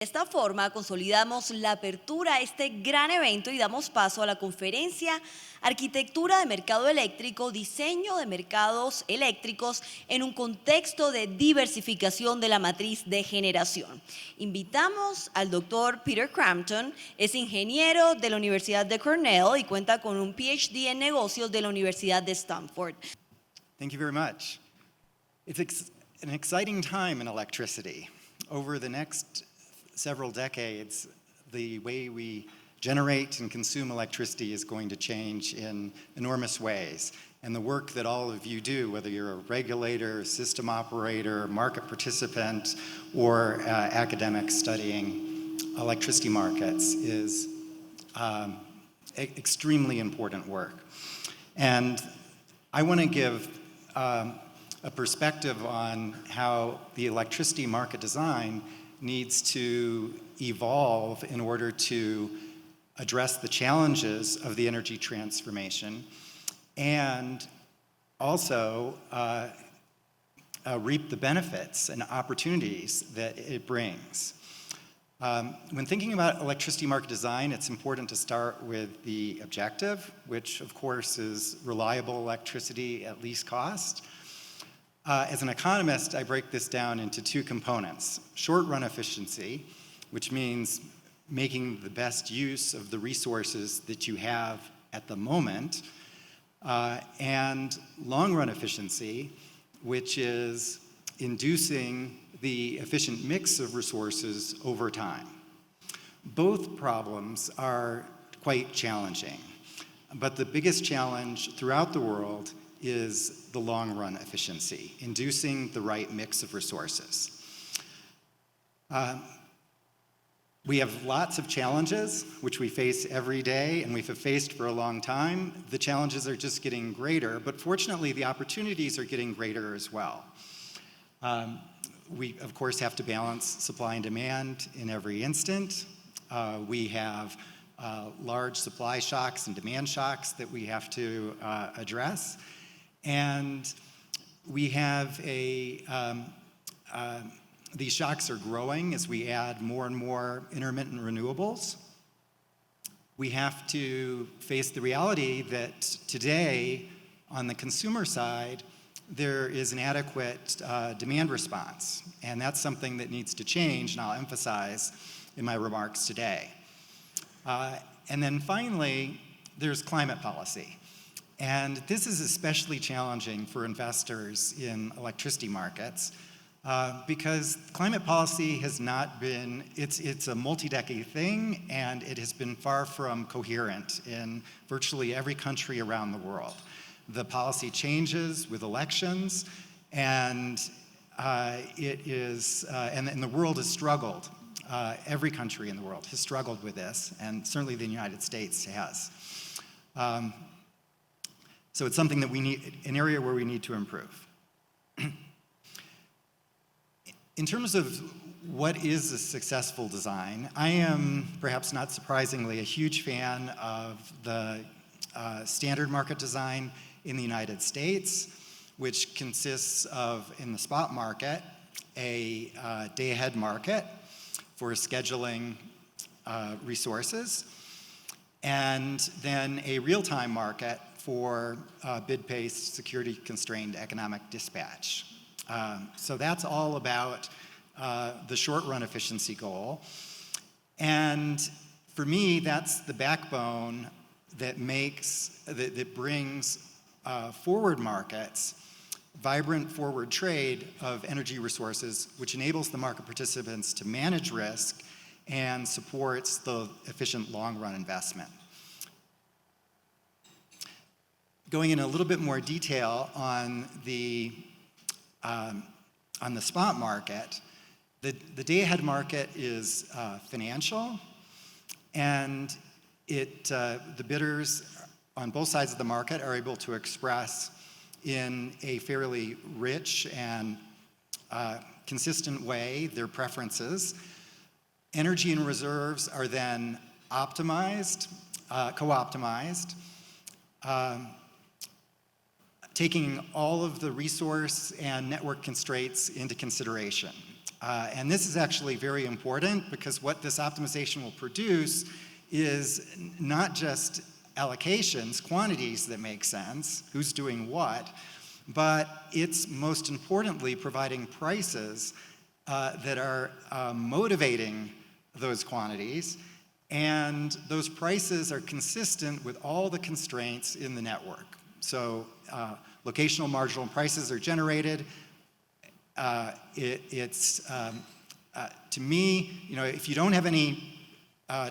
De esta forma, consolidamos la apertura a este gran evento y damos paso a la conferencia Arquitectura de mercado eléctrico, diseño de mercados eléctricos en un contexto de diversificación de la matriz de generación. Invitamos al doctor Peter Crampton, es ingeniero de la Universidad de Cornell y cuenta con un PhD en negocios de la Universidad de Stanford. Thank you very much. It's an exciting time in electricity. Over the next several decades, the way we generate and consume electricity is going to change in enormous ways. And the work that all of you do, whether you're a regulator, system operator, market participant, or academic studying electricity markets is extremely important work. And I want to give a perspective on how the electricity market design needs to evolve in order to address the challenges of the energy transformation and also reap the benefits and opportunities that it brings. When thinking about electricity market design, it's important to start with the objective, which of course is reliable electricity at least cost. As an economist, I break this down into two components. Short-run efficiency, which means making the best use of the resources that you have at the moment, and long-run efficiency, which is inducing the efficient mix of resources over time. Both problems are quite challenging, but the biggest challenge throughout the world is the long-run efficiency, inducing the right mix of resources. We have lots of challenges, which we face every day, and we've faced for a long time. The challenges are just getting greater, but fortunately, the opportunities are getting greater as well. We, of course, have to balance supply and demand in every instant. We have large supply shocks and demand shocks that we have to address. And we have these shocks are growing as we add more and more intermittent renewables. We have to face the reality that today, on the consumer side, there is an adequate demand response. And that's something that needs to change, and I'll emphasize in my remarks today. And then finally, there's climate policy. And this is especially challenging for investors in electricity markets because climate policy has not been, it's a multi-decade thing, and it has been far from coherent in virtually every country around the world. The policy changes with elections, and and the world has struggled. Every country in the world has struggled with this, and certainly the United States has. So it's something that we need, an area where we need to improve. In terms of what is a successful design, I am, perhaps not surprisingly, a huge fan of the standard market design in the United States, which consists of, in the spot market, a day-ahead market for scheduling resources, and then a real-time market for bid-based, security-constrained economic dispatch. So that's all about the short-run efficiency goal. And for me, that's the backbone that brings forward markets, vibrant forward trade of energy resources, which enables the market participants to manage risk and supports the efficient long-run investment. Going in a little bit more detail on the spot market, the day-ahead market is financial, and the bidders on both sides of the market are able to express in a fairly rich and consistent way their preferences. Energy and reserves are then optimized, co-optimized, taking all of the resource and network constraints into consideration. And this is actually very important because what this optimization will produce is not just allocations, quantities that make sense, who's doing what, but it's most importantly providing prices that are motivating those quantities, and those prices are consistent with all the constraints in the network. So locational marginal prices are generated. To me, if you don't have any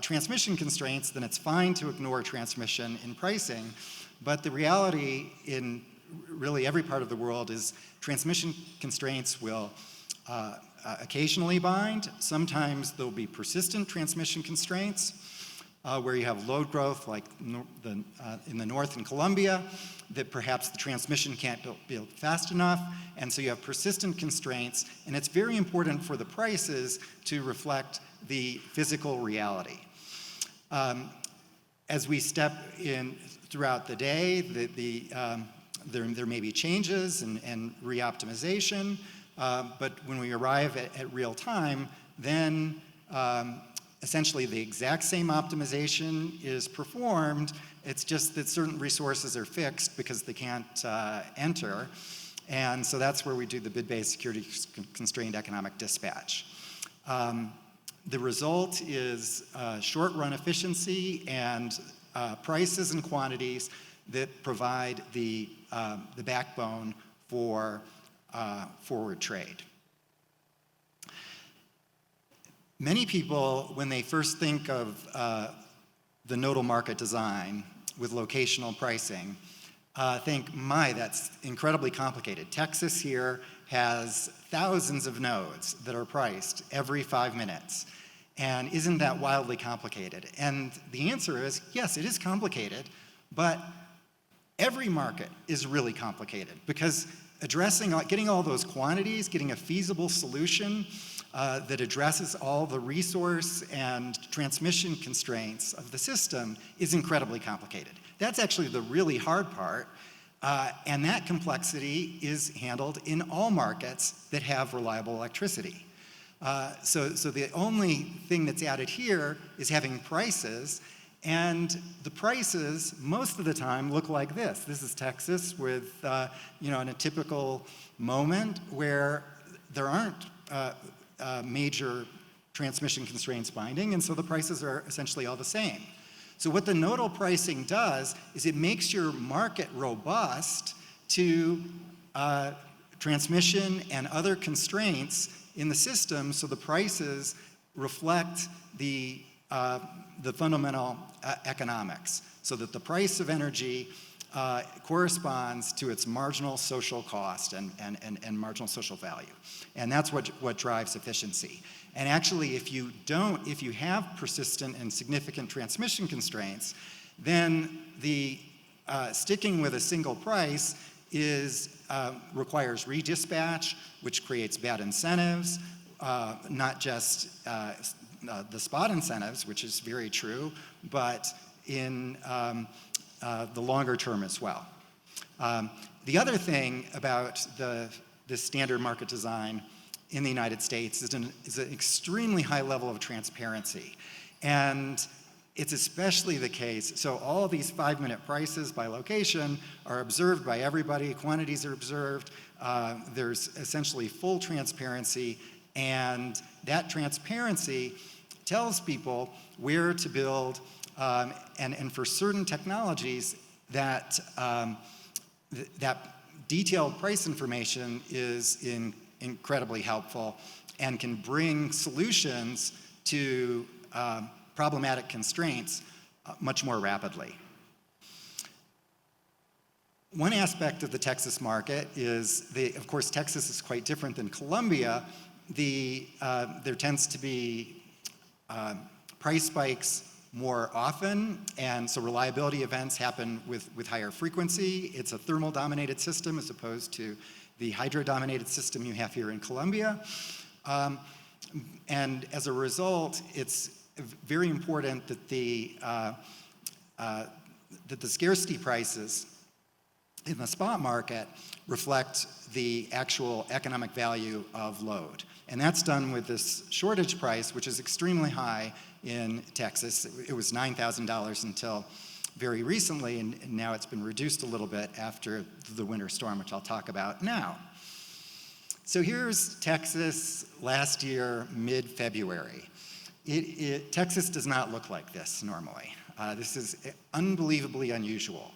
transmission constraints, then it's fine to ignore transmission in pricing. But the reality in really every part of the world is transmission constraints will occasionally bind. Sometimes there'll be persistent transmission constraints where you have load growth, like in the north in Colombia, that perhaps the transmission can't build fast enough, and so you have persistent constraints, and it's very important for the prices to reflect the physical reality. As we step in throughout the day, there may be changes and re-optimization, but when we arrive at real time, then essentially the exact same optimization is performed. It's just that certain resources are fixed because they can't enter. And so that's where we do the bid-based security constrained economic dispatch. The result is short-run efficiency and prices and quantities that provide the backbone for forward trade. Many people, when they first think of the nodal market design with locational pricing, think, my, that's incredibly complicated. Texas here has thousands of nodes that are priced every 5 minutes. And isn't that wildly complicated? And the answer is, yes, it is complicated, but every market is really complicated because getting all those quantities, getting a feasible solution that addresses all the resource and transmission constraints of the system is incredibly complicated. That's actually the really hard part, and that complexity is handled in all markets that have reliable electricity. So the only thing that's added here is having prices, and the prices most of the time look like this. This is Texas with, in a typical moment where there aren't major transmission constraints binding, and so the prices are essentially all the same. So what the nodal pricing does is it makes your market robust to transmission and other constraints in the system, so the prices reflect the fundamental economics, so that the price of energy corresponds to its marginal social cost and marginal social value. And that's what drives efficiency. And actually, if you have persistent and significant transmission constraints, then the sticking with a single price requires redispatch, which creates bad incentives, not just the spot incentives, which is very true, but in the longer term as well. The other thing about the standard market design in the United States is an extremely high level of transparency. And it's especially the case, so all of these 5-minute prices by location are observed by everybody, quantities are observed, there's essentially full transparency, and that transparency tells people where to build, and for certain technologies that detailed price information is incredibly helpful and can bring solutions to problematic constraints much more rapidly. One aspect of the Texas market is, of course, Texas is quite different than Colombia. There tends to be price spikes more often, and so reliability events happen with higher frequency. It's a thermal-dominated system as opposed to the hydro-dominated system you have here in Colombia. And as a result, it's very important that the scarcity prices in the spot market reflect the actual economic value of load. And that's done with this shortage price, which is extremely high in Texas. It was $9,000 until very recently, and now it's been reduced a little bit after the winter storm, which I'll talk about now. So here's Texas last year, mid-February. Texas does not look like this normally. This is unbelievably unusual.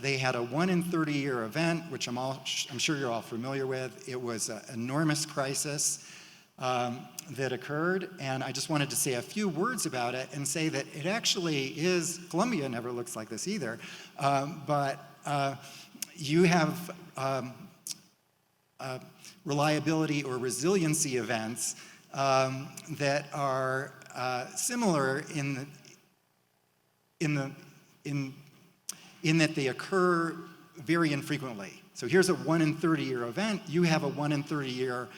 They had a 1 in 30-year event, which I'm sure you're all familiar with. It was an enormous crisis that occurred, and I just wanted to say a few words about it and say that it actually is, Columbia never looks like this either, but you have reliability or resiliency events that are similar in that they occur very infrequently. So here's a 1 in 30-year event. You have a 1 in 30-year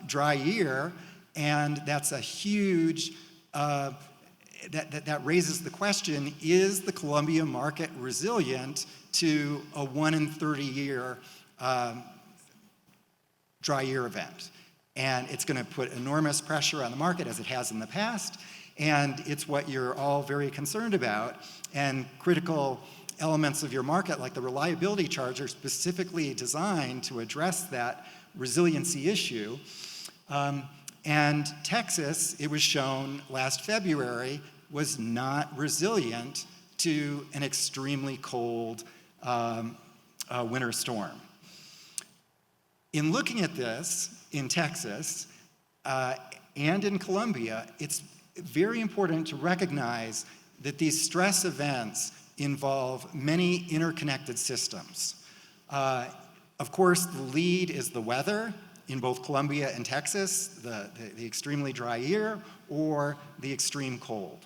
dry year, and that's a huge, that raises the question, is the Columbia market resilient to a 1 in 30-year dry year event? And it's going to put enormous pressure on the market, as it has in the past, and it's what you're all very concerned about. And critical elements of your market, like the reliability charge, are specifically designed to address that resiliency issue. And Texas, it was shown last February, was not resilient to an extremely cold winter storm. In looking at this in Texas and in Columbia, it's very important to recognize that these stress events involve many interconnected systems. Of course, the lead is the weather in both Columbia and Texas, the extremely dry year or the extreme cold.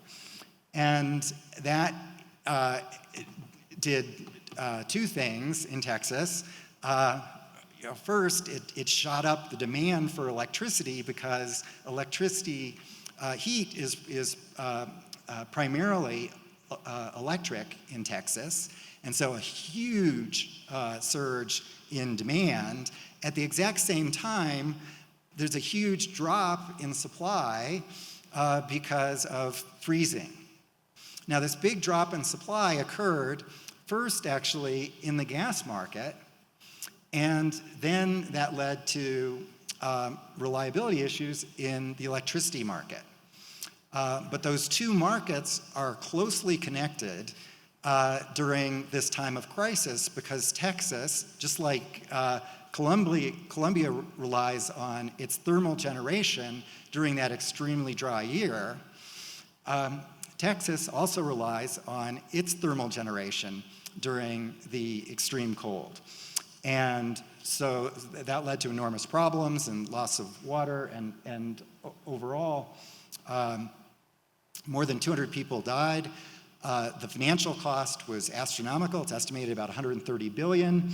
And that did two things in Texas. First, it shot up the demand for electricity because electricity heat is primarily electric in Texas, and so a huge surge in demand. At the exact same time, there's a huge drop in supply because of freezing. Now, this big drop in supply occurred first actually in the gas market, and then that led to reliability issues in the electricity market. But those two markets are closely connected during this time of crisis because Texas, just like Columbia relies on its thermal generation during that extremely dry year, Texas also relies on its thermal generation during the extreme cold. And so that led to enormous problems and loss of water, and overall, more than 200 people died. The financial cost was astronomical. It's estimated about $130 billion.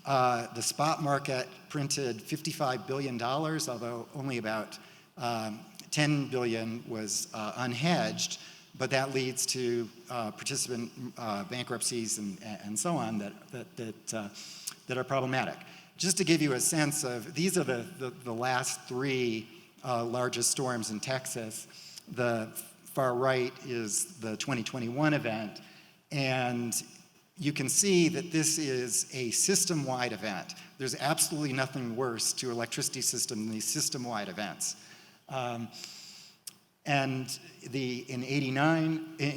The spot market printed $55 billion, although only about $10 billion was unhedged. But that leads to participant bankruptcies and so on that are problematic. Just to give you a sense of, these are the last three largest storms in Texas. The far right is the 2021 event, and you can see that this is a system-wide event. There's absolutely nothing worse to electricity system than these system-wide events. And in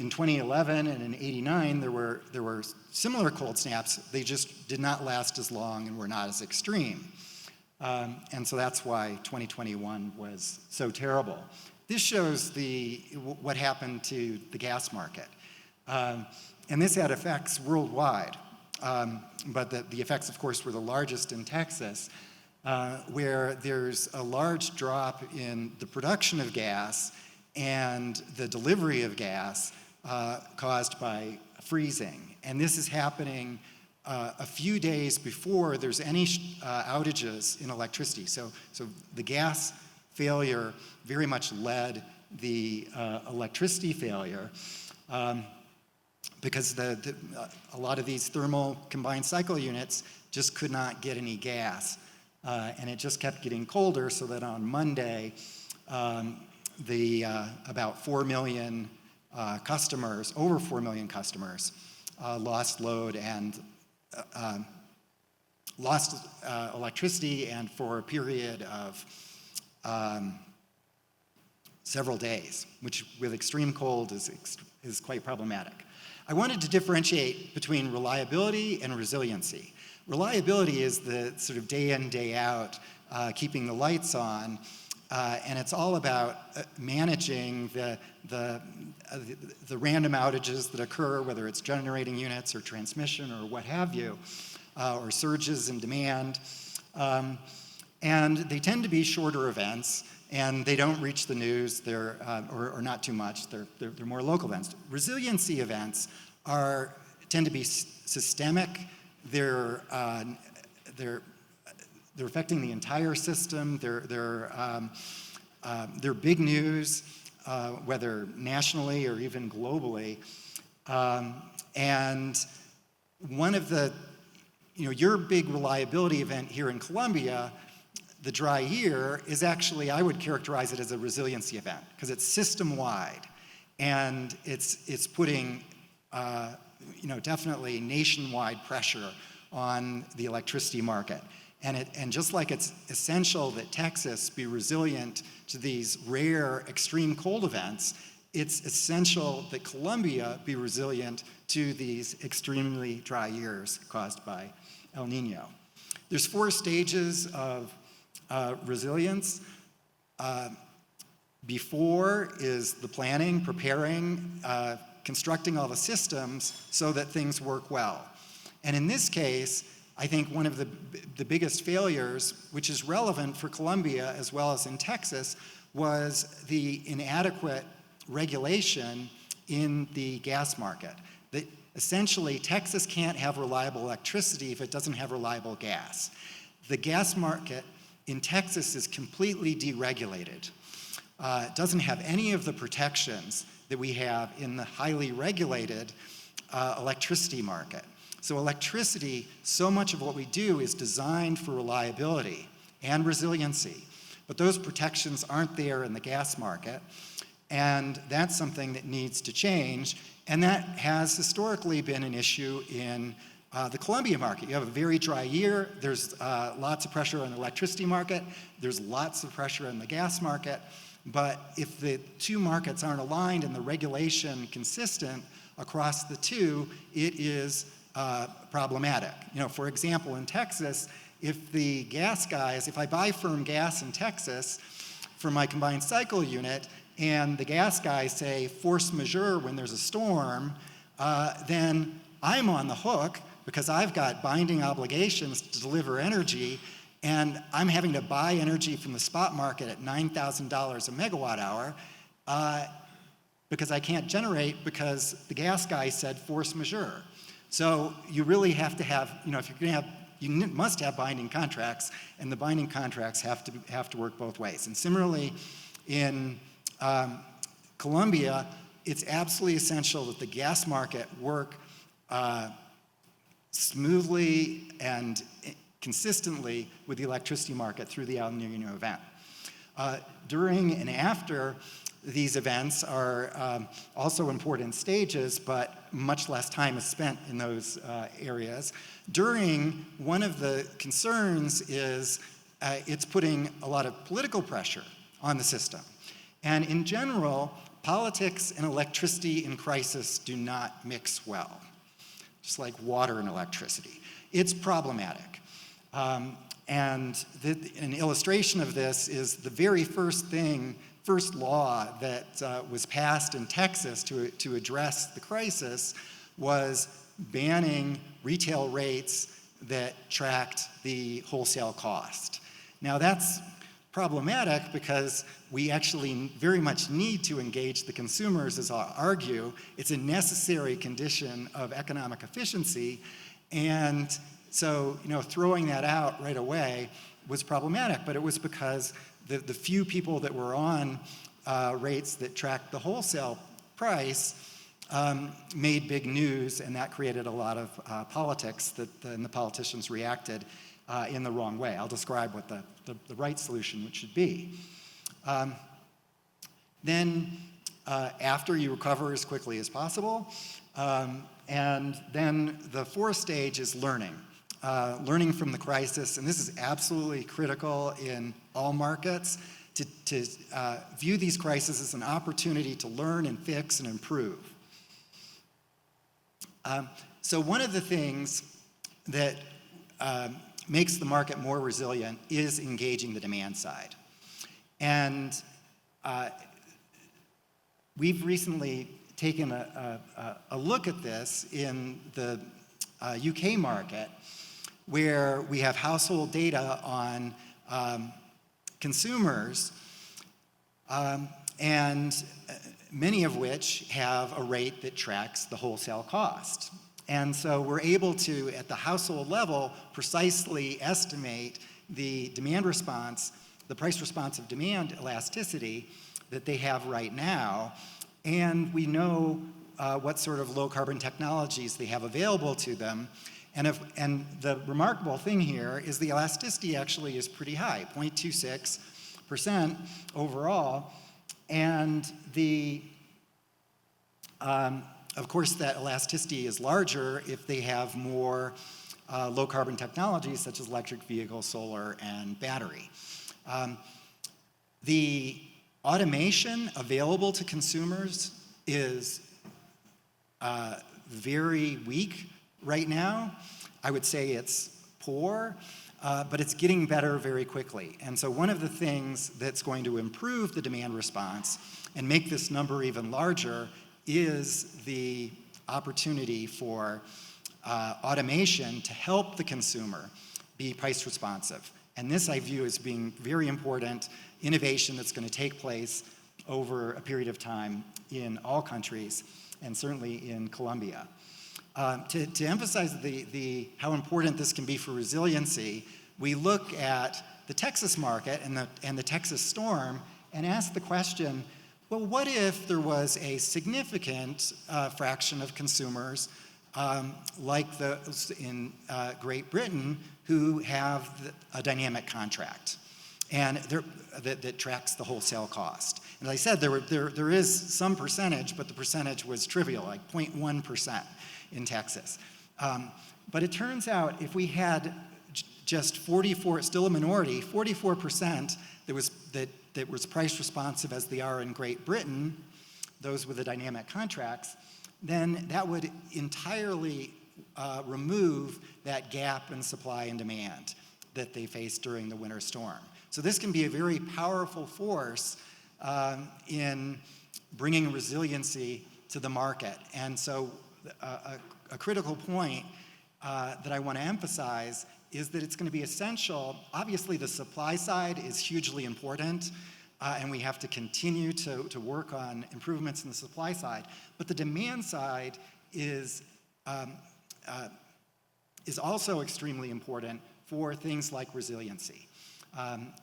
2011 and in 89, there were similar cold snaps. They just did not last as long and were not as extreme. And so that's why 2021 was so terrible. This shows what happened to the gas market. And this had effects worldwide. But the effects, of course, were the largest in Texas, where there's a large drop in the production of gas and the delivery of gas caused by freezing. And this is happening a few days before there's any outages in electricity. So the gas failure very much led the electricity failure because a lot of these thermal combined cycle units just could not get any gas And it just kept getting colder, so that on Monday, about 4 million customers, over 4 million customers, lost load and lost electricity, and for a period of several days, which with extreme cold is quite problematic. I wanted to differentiate between reliability and resiliency. Reliability is the sort of day in, day out, keeping the lights on, and it's all about managing the random outages that occur, whether it's generating units or transmission or what have you, or surges in demand. And they tend to be shorter events, and they don't reach the news, or not too much. They're more local events. Resiliency events tend to be systemic. They're affecting the entire system. They're big news, whether nationally or even globally. And one of the, your big reliability event here in Columbia, the dry year, is actually, I would characterize it as a resiliency event, because it's system-wide, and it's putting, definitely nationwide pressure on the electricity market. And just like it's essential that Texas be resilient to these rare extreme cold events, it's essential that Columbia be resilient to these extremely dry years caused by El Nino. There's 4 stages of resilience. Before is the planning, preparing, constructing all the systems so that things work well. And in this case, I think one of the biggest failures, which is relevant for Columbia as well as in Texas, was the inadequate regulation in the gas market. That essentially, Texas can't have reliable electricity if it doesn't have reliable gas. The gas market in Texas is completely deregulated. It doesn't have any of the protections that we have in the highly regulated electricity market. So electricity, so much of what we do is designed for reliability and resiliency, but those protections aren't there in the gas market, and that's something that needs to change, and that has historically been an issue in the Columbia market. You have a very dry year, there's lots of pressure on the electricity market, there's lots of pressure in the gas market, but if the two markets aren't aligned and the regulation consistent across the two, it is problematic. For example, in Texas, if the gas guys, if I buy firm gas in Texas for my combined cycle unit, and the gas guys say force majeure when there's a storm, then I'm on the hook because I've got binding obligations to deliver energy, and I'm having to buy energy from the spot market at $9,000 a megawatt hour because I can't generate because the gas guy said force majeure. So you really have to have, if you're going to have, you must have binding contracts, and the binding contracts have to work both ways. And similarly, in Columbia, it's absolutely essential that the gas market work smoothly and consistently with the electricity market through the El Nino event. During and after these events are also important stages, but much less time is spent in those areas. During, one of the concerns is it's putting a lot of political pressure on the system. And in general, politics and electricity in crisis do not mix well, just like water and electricity. It's problematic. And an illustration of this is the very first law that was passed in Texas to address the crisis was banning retail rates that tracked the wholesale cost. Now that's problematic because we actually very much need to engage the consumers, as I'll argue. It's a necessary condition of economic efficiency, and so throwing that out right away was problematic, but it was because the few people that were on rates that tracked the wholesale price made big news, and that created a lot of politics and the politicians reacted in the wrong way. I'll describe what the right solution should be. Then after, you recover as quickly as possible. And then the fourth stage is learning. Learning from the crisis, and this is absolutely critical in all markets, to view these crises as an opportunity to learn and fix and improve. So one of the things that makes the market more resilient is engaging the demand side. And we've recently taken a look at this in the UK market, where we have household data on consumers, and many of which have a rate that tracks the wholesale cost. And so we're able to, at the household level, precisely estimate the demand response, the price response of demand elasticity that they have right now, and we know what sort of low carbon technologies they have available to them. And the remarkable thing here is the elasticity actually is pretty high, 0.26% overall. And of course, that elasticity is larger if they have more low carbon technologies such as electric vehicles, solar, and battery. The automation available to consumers is very weak right now. I would say it's poor, but it's getting better very quickly. And so one of the things that's going to improve the demand response and make this number even larger is the opportunity for automation to help the consumer be price responsive. And this I view as being very important innovation that's going to take place over a period of time in all countries, and certainly in Colombia. To emphasize how important this can be for resiliency, we look at the Texas market and the Texas storm and ask the question, well, what if there was a significant fraction of consumers, like those in Great Britain, who have a dynamic contract and that tracks the wholesale cost? And as I said, there is some percentage, but the percentage was trivial, like 0.1% in Texas. But it turns out if we had just 44, still a minority, 44% that was price responsive as they are in Great Britain, those with the dynamic contracts, then that would entirely remove that gap in supply and demand that they faced during the winter storm. So this can be a very powerful force in bringing resiliency to the market. And so a critical point that I want to emphasize is that it's going to be essential. Obviously, the supply side is hugely important, and we have to continue to work on improvements in the supply side. But the demand side is also extremely important for things like resiliency.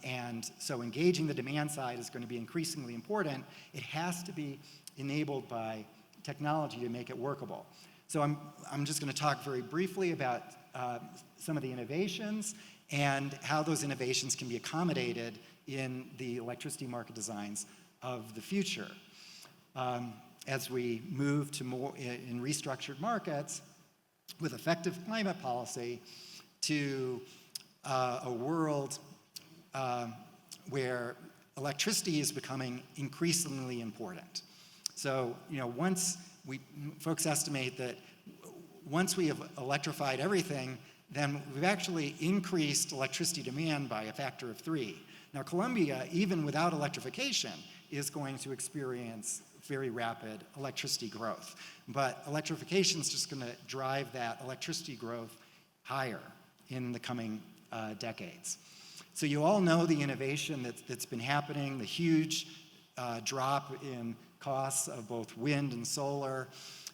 And so engaging the demand side is going to be increasingly important. It has to be enabled by technology to make it workable. So I'm just going to talk very briefly about some of the innovations and how those innovations can be accommodated in the electricity market designs of the future. As we move to more in restructured markets with effective climate policy to a world where electricity is becoming increasingly important. So, folks estimate that once we have electrified everything, then we've actually increased electricity demand by a factor of 3. Now, Colombia, even without electrification, is going to experience very rapid electricity growth. But electrification is just going to drive that electricity growth higher in the coming decades. So you all know the innovation that's been happening, the huge drop in costs of both wind and solar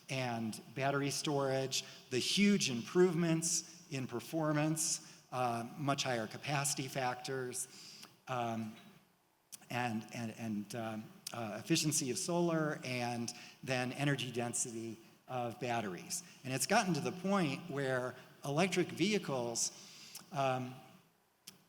and battery storage, the huge improvements in performance, much higher capacity factors, and efficiency of solar, and then energy density of batteries. And it's gotten to the point where electric vehicles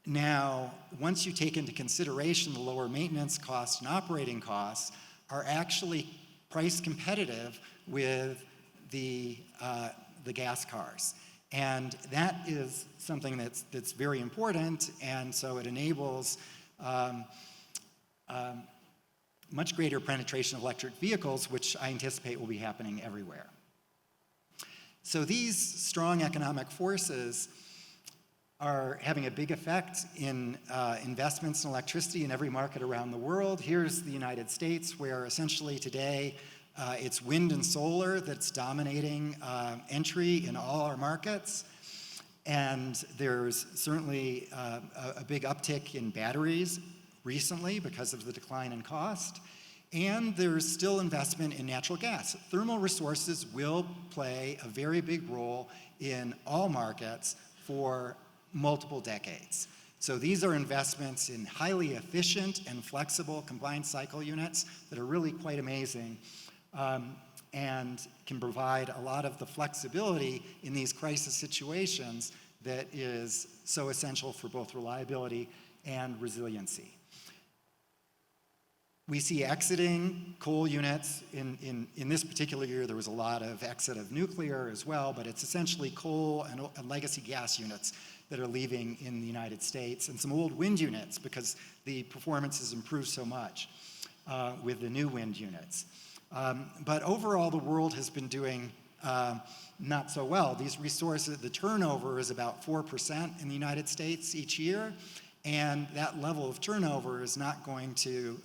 Now, once you take into consideration the lower maintenance costs and operating costs, are actually price competitive with the gas cars. And that is something that's very important, and so it enables much greater penetration of electric vehicles, which I anticipate will be happening everywhere. So these strong economic forces are having a big effect in investments in electricity in every market around the world. Here's the United States, where essentially today it's wind and solar that's dominating entry in all our markets. And there's certainly a big uptick in batteries recently because of the decline in cost. And there's still investment in natural gas. Thermal resources will play a very big role in all markets for multiple decades. So these are investments in highly efficient and flexible combined cycle units that are really quite amazing and can provide a lot of the flexibility in these crisis situations that is so essential for both reliability and resiliency. We see exiting coal units. In this particular year, there was a lot of exit of nuclear as well, but it's essentially coal and legacy gas units that are leaving in the United States, and some old wind units because the performance has improved so much with the new wind units. But overall, the world has been doing not so well. These resources, the turnover is about 4% in the United States each year, and that level of turnover is not going to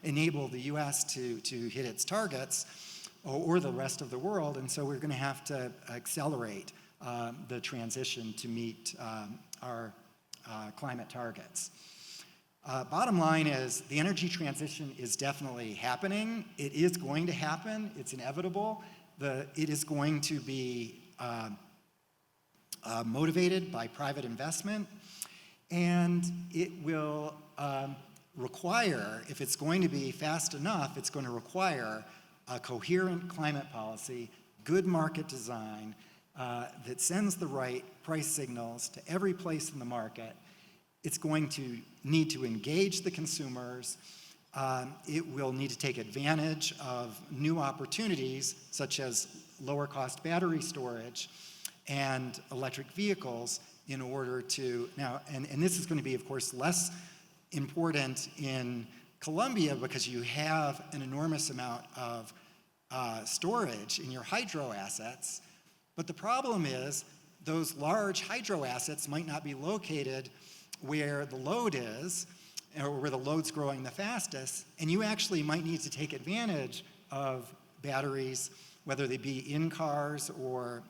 enable the US to hit its targets or the rest of the world, and so we're going to have to accelerate the transition to meet our climate targets. Bottom line is the energy transition is definitely happening. It is going to happen. It's inevitable. It is going to be motivated by private investment, and it will require, if it's going to be fast enough, it's going to require a coherent climate policy, good market design that sends the right price signals to every place in the market. It's going to need to engage the consumers. It will need to take advantage of new opportunities, such as lower cost battery storage and electric vehicles, in order to, now, and this is going to be, of course, less important in Colombia because you have an enormous amount of storage in your hydro assets. But the problem is those large hydro assets might not be located where the load is, or where the load's growing the fastest, and you actually might need to take advantage of batteries, whether they be in cars or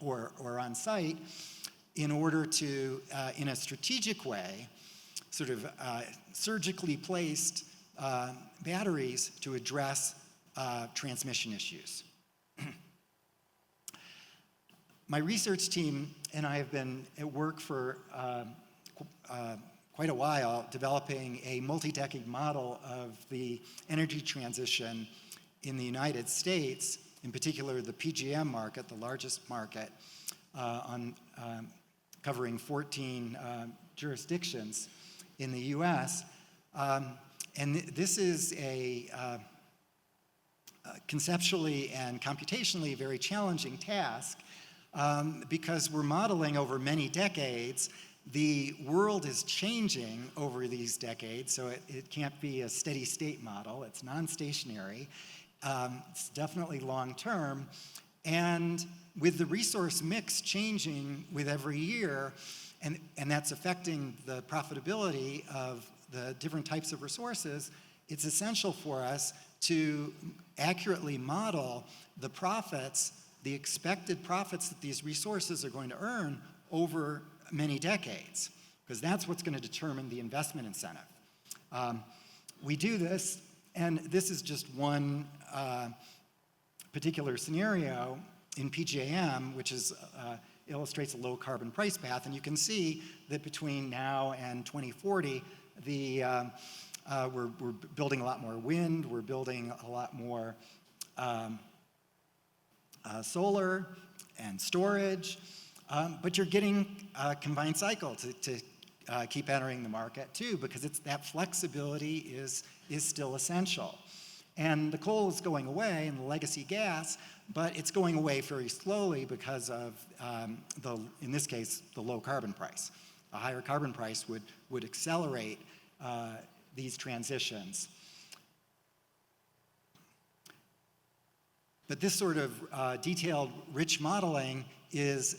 on site, in order to, in a strategic way, sort of surgically placed batteries to address transmission issues. My research team and I have been at work for quite a while developing a multi-decade model of the energy transition in the United States, in particular the PJM market, the largest market, covering 14 jurisdictions in the US. And this is a conceptually and computationally very challenging task because we're modeling over many decades. The world is changing over these decades, so it can't be a steady state model. It's non-stationary. It's definitely long-term. And with the resource mix changing with every year, and that's affecting the profitability of the different types of resources, it's essential for us to accurately model the profits, the expected profits that these resources are going to earn over many decades, because that's what's going to determine the investment incentive. We do this, and this is just one particular scenario in PJM, which is illustrates a low carbon price path, and you can see that between now and 2040, we're building a lot more wind, we're building a lot more solar and storage, But you're getting a combined cycle to keep entering the market too, because that flexibility is still essential. And the coal is going away and the legacy gas, but it's going away very slowly because of, in this case, the low carbon price. A higher carbon price would accelerate these transitions. But this sort of detailed, rich modeling is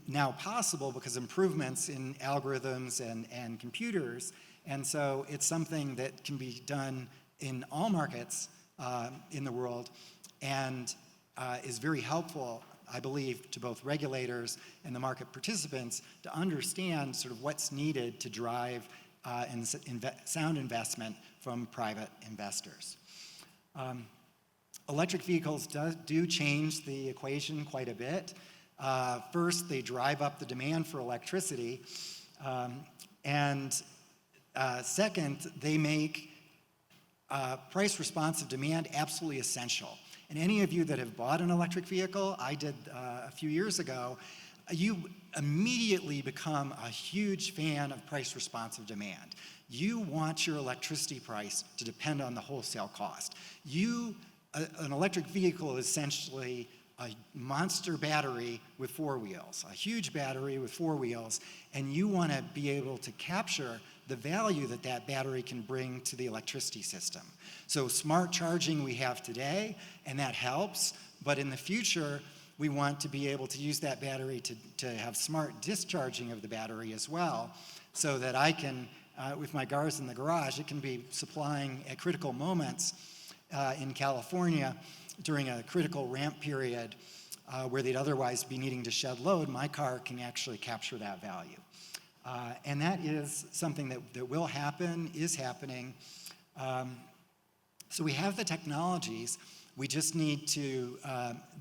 now possible because improvements in algorithms and computers, and so it's something that can be done in all markets in the world, and is very helpful, I believe, to both regulators and the market participants to understand sort of what's needed to drive sound investment from private investors. Electric vehicles do change the equation quite a bit. First, they drive up the demand for electricity, and second, they make price-responsive demand absolutely essential. And any of you that have bought an electric vehicle, I did a few years ago, you immediately become a huge fan of price-responsive demand. You want your electricity price to depend on the wholesale cost. An electric vehicle is essentially a monster battery with four wheels, a huge battery with four wheels, and you want to be able to capture the value that battery can bring to the electricity system. So smart charging we have today, and that helps, but in the future, we want to be able to use that battery to have smart discharging of the battery as well, so that I can, with my cars in the garage, it can be supplying at critical moments in California during a critical ramp period where they'd otherwise be needing to shed load. My car can actually capture that value. And that is something that will happen, is happening. So we have the technologies. We just need to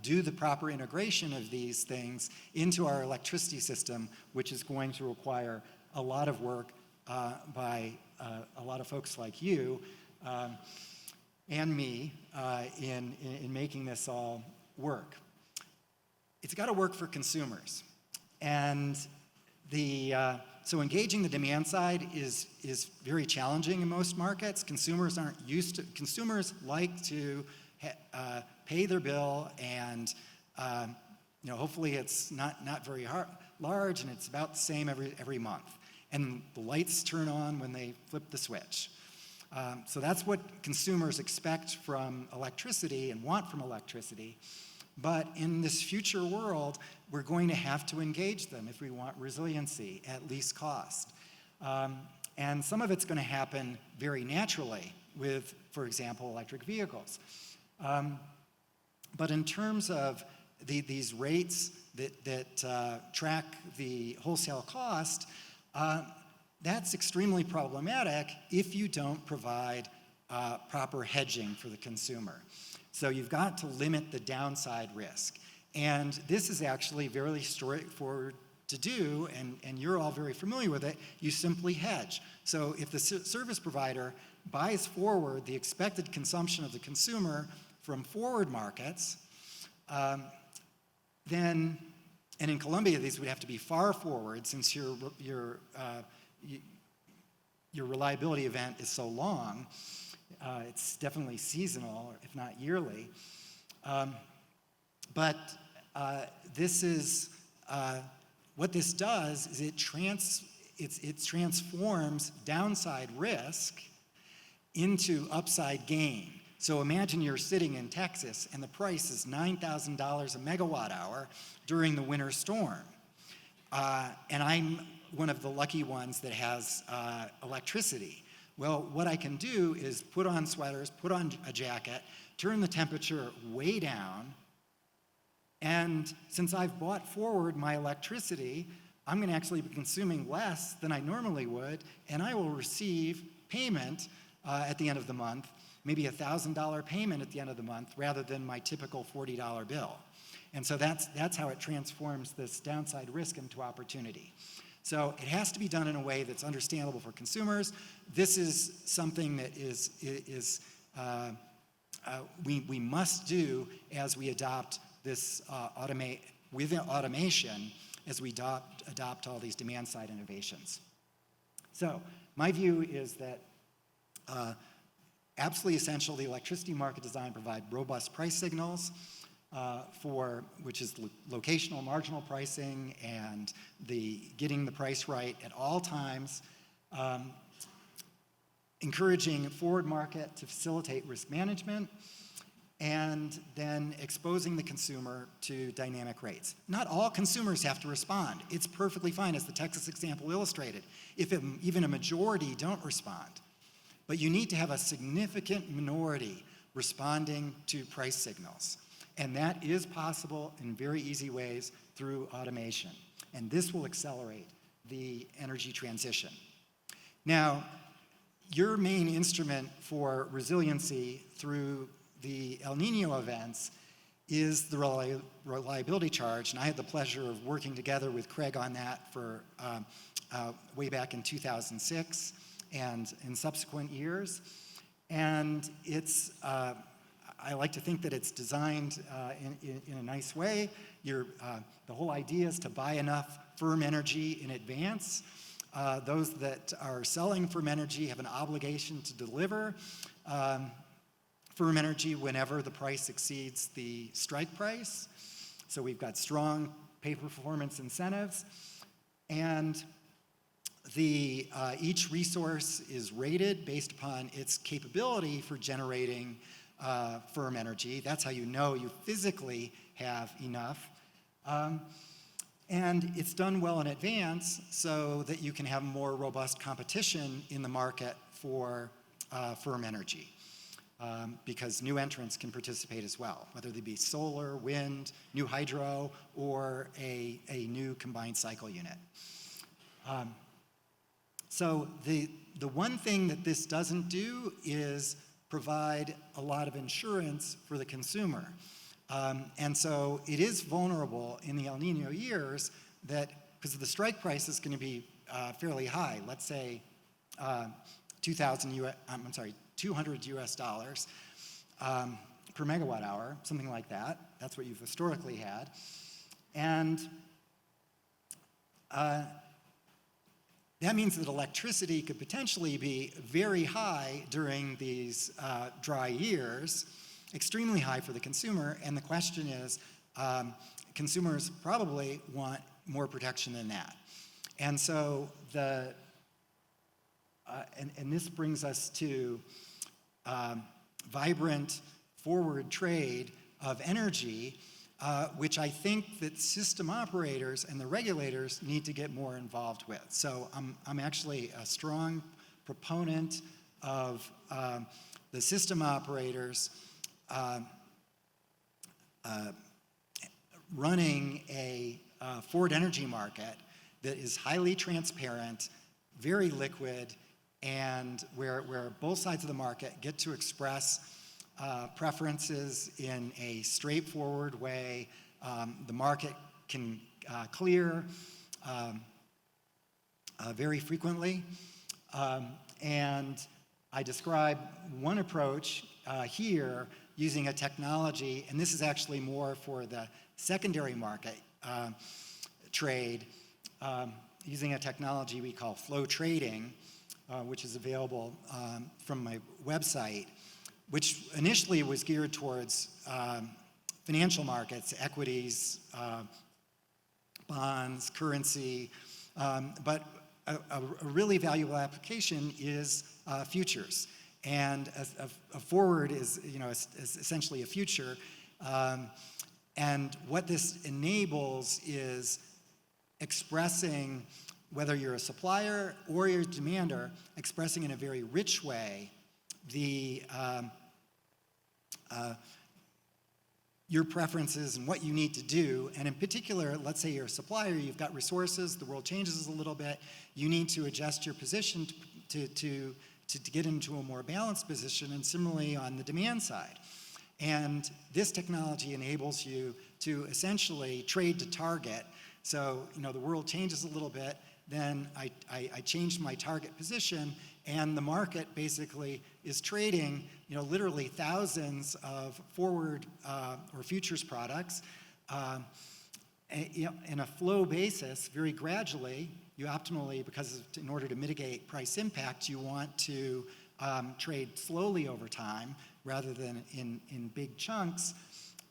do the proper integration of these things into our electricity system, which is going to require a lot of work by a lot of folks like you and me in making this all work. It's got to work for consumers. And so engaging the demand side is very challenging in most markets. Consumers like to pay their bill, and hopefully it's not very large, and it's about the same every month. And the lights turn on when they flip the switch. So that's what consumers expect from electricity and want from electricity. But in this future world, we're going to have to engage them if we want resiliency at least cost. And some of it's going to happen very naturally with, for example, electric vehicles. But in terms of these rates that track the wholesale cost, that's extremely problematic if you don't provide proper hedging for the consumer. So you've got to limit the downside risk. And this is actually very straightforward to do, and you're all very familiar with it. You simply hedge. So if the service provider buys forward the expected consumption of the consumer from forward markets, then, and in Colombia these would have to be far forward since your reliability event is so long. It's definitely seasonal, if not yearly. But this is what this does is it transforms downside risk into upside gain. So imagine you're sitting in Texas and the price is $9,000 a megawatt hour during the winter storm. And I'm one of the lucky ones that has electricity. Well, what I can do is put on sweaters, put on a jacket, turn the temperature way down, and since I've bought forward my electricity, I'm going to actually be consuming less than I normally would, and I will receive payment at the end of the month, maybe a $1,000 payment at the end of the month, rather than my typical $40 bill. And so that's how it transforms this downside risk into opportunity. So it has to be done in a way that's understandable for consumers. This is something that we must do as we adopt this automation as we adopt all these demand-side innovations. So my view is that absolutely essential, the electricity market design provide robust price signals which is locational marginal pricing and getting the price right at all times, encouraging forward market to facilitate risk management, and then exposing the consumer to dynamic rates. Not all consumers have to respond. It's perfectly fine, as the Texas example illustrated, if even a majority don't respond. But you need to have a significant minority responding to price signals. And that is possible in very easy ways through automation. And this will accelerate the energy transition. Now, your main instrument for resiliency through the El Nino events is the reliability charge, and I had the pleasure of working together with Craig on that for way back in 2006 and in subsequent years. And it's, I like to think that it's designed in a nice way. The whole idea is to buy enough firm energy in advance. Those that are selling firm energy have an obligation to deliver firm energy whenever the price exceeds the strike price. So we've got strong pay performance incentives. And each resource is rated based upon its capability for generating firm energy. That's how you know you physically have enough. And it's done well in advance so that you can have more robust competition in the market for firm energy. Because new entrants can participate as well, whether they be solar, wind, new hydro, or a new combined cycle unit. So the one thing that this doesn't do is provide a lot of insurance for the consumer. And so it is vulnerable in the El Nino years that, because the strike price is going to be fairly high, let's say 200 US dollars per megawatt hour, something like that. That's what you've historically had. And that means that electricity could potentially be very high during these dry years, extremely high for the consumer, and the question is, consumers probably want more protection than that. And so and this brings us to vibrant forward trade of energy, which I think that system operators and the regulators need to get more involved with. So I'm actually a strong proponent of the system operators running a forward energy market that is highly transparent, very liquid, and where both sides of the market get to express preferences in a straightforward way. The market can clear very frequently. And I describe one approach here using a technology, and this is actually more for the secondary market trade, using a technology we call flow trading, which is available from my website, which initially was geared towards financial markets, equities, bonds, currency, but a really valuable application is futures. And a forward is essentially a future. And what this enables is expressing, whether you're a supplier or you're a demander, expressing in a very rich way your preferences and what you need to do. And in particular, let's say you're a supplier, you've got resources, the world changes a little bit, you need to adjust your position to get into a more balanced position, and similarly on the demand side. And this technology enables you to essentially trade to target. So, the world changes a little bit, then I changed my target position, and the market basically is trading, literally thousands of forward or futures products in a flow basis, very gradually, you optimally, because in order to mitigate price impact, you want to trade slowly over time rather than in big chunks.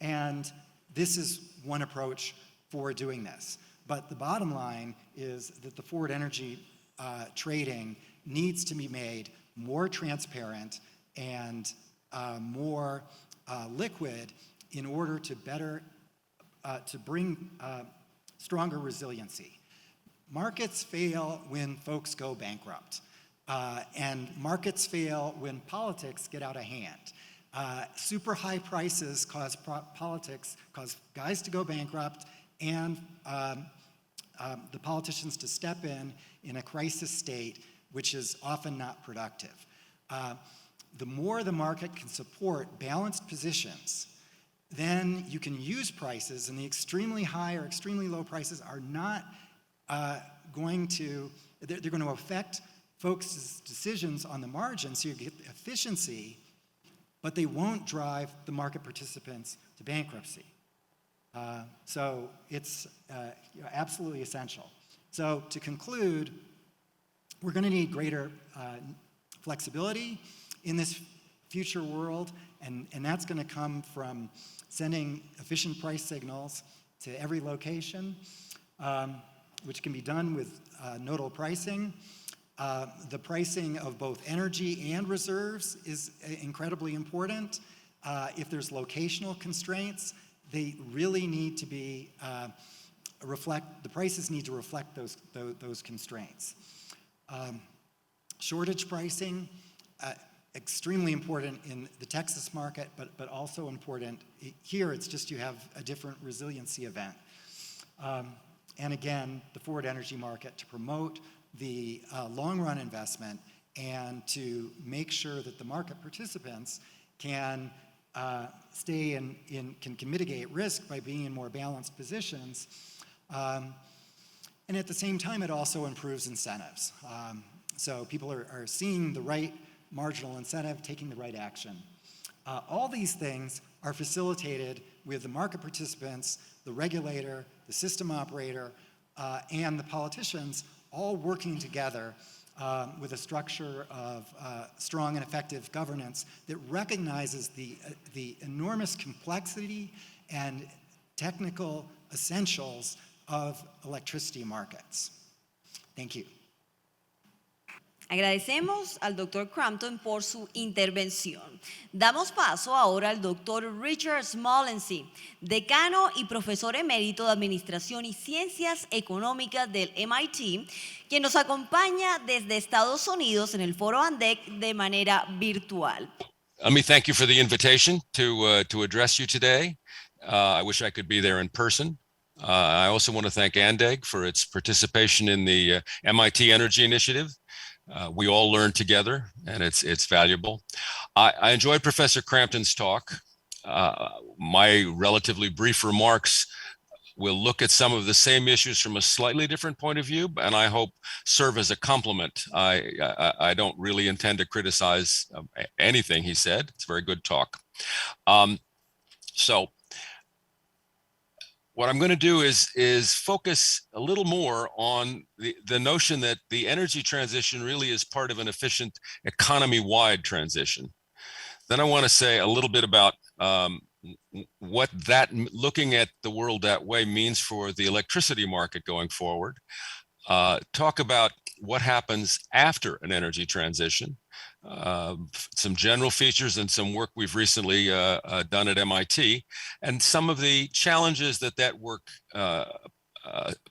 And this is one approach for doing this. But the bottom line is that the forward energy trading needs to be made more transparent and more liquid in order to better to bring stronger resiliency. Markets fail when folks go bankrupt, and markets fail when politics get out of hand. Super high prices cause politics, cause guys to go bankrupt, and the politicians to step in a crisis state, which is often not productive. The more the market can support balanced positions, then you can use prices, and the extremely high or extremely low prices are not they're going to affect folks' decisions on the margin, so you get efficiency, but they won't drive the market participants to bankruptcy. So it's absolutely essential. So to conclude, we're going to need greater flexibility in this future world, and that's going to come from sending efficient price signals to every location, which can be done with nodal pricing. The pricing of both energy and reserves is incredibly important. If there's locational constraints, they really need to be the prices need to reflect those constraints. Shortage pricing, extremely important in the Texas market, but also important here. It's just you have a different resiliency event. And again, the forward energy market to promote the long-run investment and to make sure that the market participants can can mitigate risk by being in more balanced positions. And at the same time, it also improves incentives. So people are seeing the right marginal incentive, taking the right action. All these things are facilitated with the market participants, the regulator, the system operator, and the politicians all working together with a structure of strong and effective governance that recognizes the enormous complexity and technical essentials of electricity markets. Thank you. Agradecemos al Dr. Crampton por su intervención. Damos paso ahora al Dr. Richard Smolensky, decano y profesor emérito de Administración y Ciencias Económicas del MIT, quien nos acompaña desde Estados Unidos en el Foro ANDEG de manera virtual. Let me thank you for the invitation to address you today. I wish I could be there in person. I also want to thank ANDEG for its participation in the MIT Energy Initiative. We all learn together, and it's valuable. I enjoyed Professor Crampton's talk. My relatively brief remarks will look at some of the same issues from a slightly different point of view, and I hope serve as a complement. I don't really intend to criticize anything he said. It's a very good talk. So what I'm going to do is focus a little more on the notion that the energy transition really is part of an efficient economy-wide transition. Then I want to say a little bit about what that looking at the world that way means for the electricity market going forward. Talk about what happens after an energy transition, some general features and some work we've recently done at MIT, and some of the challenges that work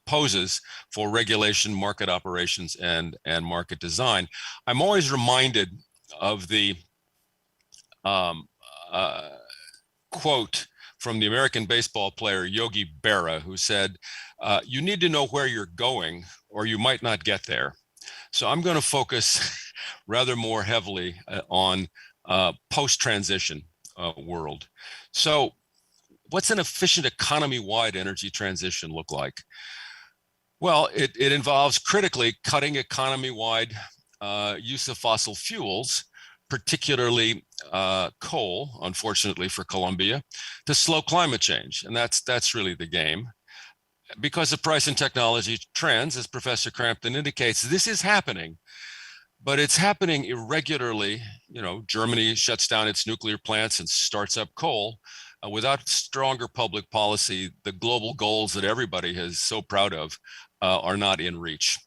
poses for regulation, market operations, and market design. I'm always reminded of the quote from the American baseball player Yogi Berra, who said, you need to know where you're going or you might not get there. So I'm going to focus rather more heavily on post-transition world. So what's an efficient economy-wide energy transition look like? Well, it involves critically cutting economy-wide use of fossil fuels, particularly coal, unfortunately for Colombia, to slow climate change. And that's really the game. because of price and technology trends, as Professor Crampton indicates, this is happening, but it's happening irregularly. You know, Germany shuts down its nuclear plants and starts up coal. Without stronger public policy, the global goals that everybody is so proud of are not in reach.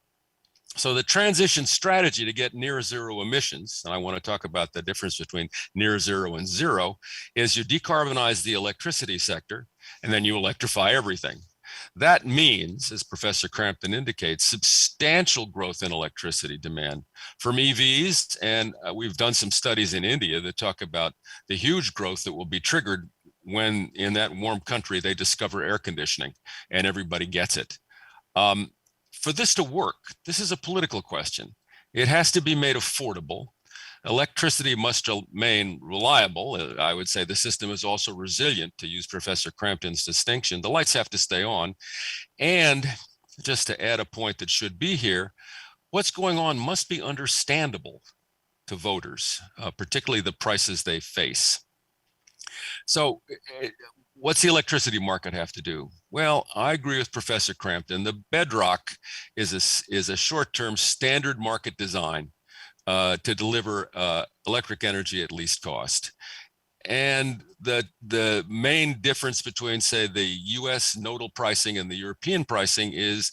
So the transition strategy to get near zero emissions, and I want to talk about the difference between near zero and zero, is you decarbonize the electricity sector and then you electrify everything. That means, as Professor Crampton indicates, substantial growth in electricity demand from EVs. And we've done some studies in India that talk about the huge growth that will be triggered when in that warm country they discover air conditioning and everybody gets it. For this to work, this is a political question. It has to be made affordable. Electricity must remain reliable. I would say the system is also resilient, to use Professor Crampton's distinction. The lights have to stay on. And just to add a point that should be here, what's going on must be understandable to voters, particularly the prices they face. So what's the electricity market have to do? Well, I agree with Professor Crampton. The bedrock is a short-term standard market design to deliver electric energy at least cost. And the main difference between, say, the US nodal pricing and the European pricing is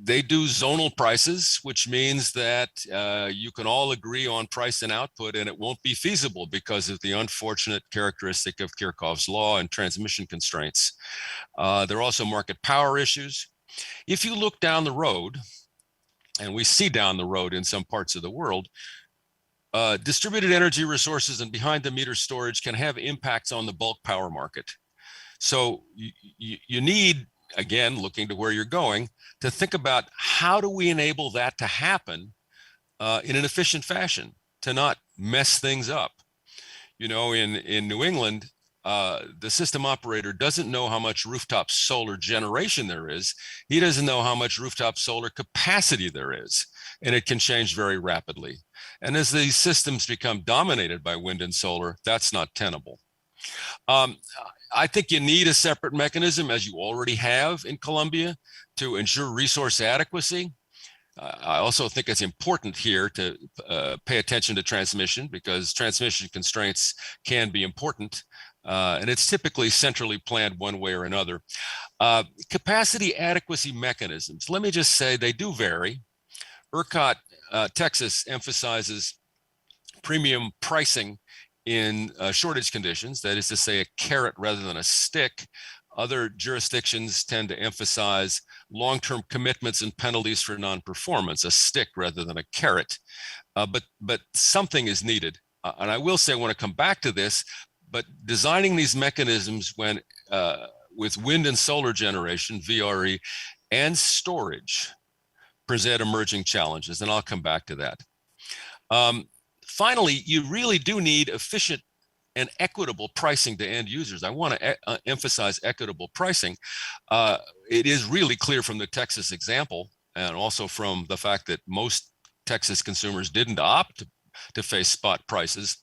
they do zonal prices, which means that you can all agree on price and output, and it won't be feasible because of the unfortunate characteristic of Kirchhoff's law and transmission constraints. There are also market power issues. If you look down the road, and we see down the road in some parts of the world, distributed energy resources and behind the meter storage can have impacts on the bulk power market. So you need, again, looking to where you're going, to think about how do we enable that to happen in an efficient fashion, to not mess things up. You know, in New England, the system operator doesn't know how much rooftop solar generation there is. He doesn't know how much rooftop solar capacity there is, and it can change very rapidly. And as these systems become dominated by wind and solar, that's not tenable. I think you need a separate mechanism, as you already have in Colombia, to ensure resource adequacy. I also think it's important here to pay attention to transmission, because transmission constraints can be important, and it's typically centrally planned one way or another. Capacity adequacy mechanisms, let me just say they do vary. ERCOT Texas emphasizes premium pricing in shortage conditions, that is to say a carrot rather than a stick. Other jurisdictions tend to emphasize long-term commitments and penalties for non-performance, a stick rather than a carrot. But something is needed. And I will say, I want to come back to this, but designing these mechanisms when with wind and solar generation, VRE, and storage present emerging challenges, and I'll come back to that. Finally, you really do need efficient and equitable pricing to end users. I want to emphasize equitable pricing. It is really clear from the Texas example, and also from the fact that most Texas consumers didn't opt to face spot prices,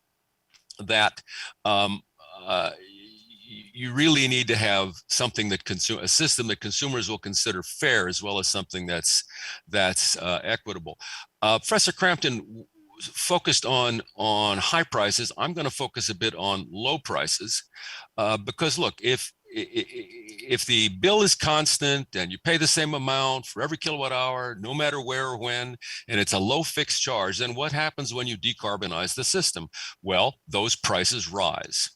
that you really need to have something that a system that consumers will consider fair, as well as something that's equitable. Professor Crampton focused on high prices. I'm going to focus a bit on low prices, because look, if the bill is constant and you pay the same amount for every kilowatt hour, no matter where or when, and it's a low fixed charge, then what happens when you decarbonize the system? Well, those prices rise.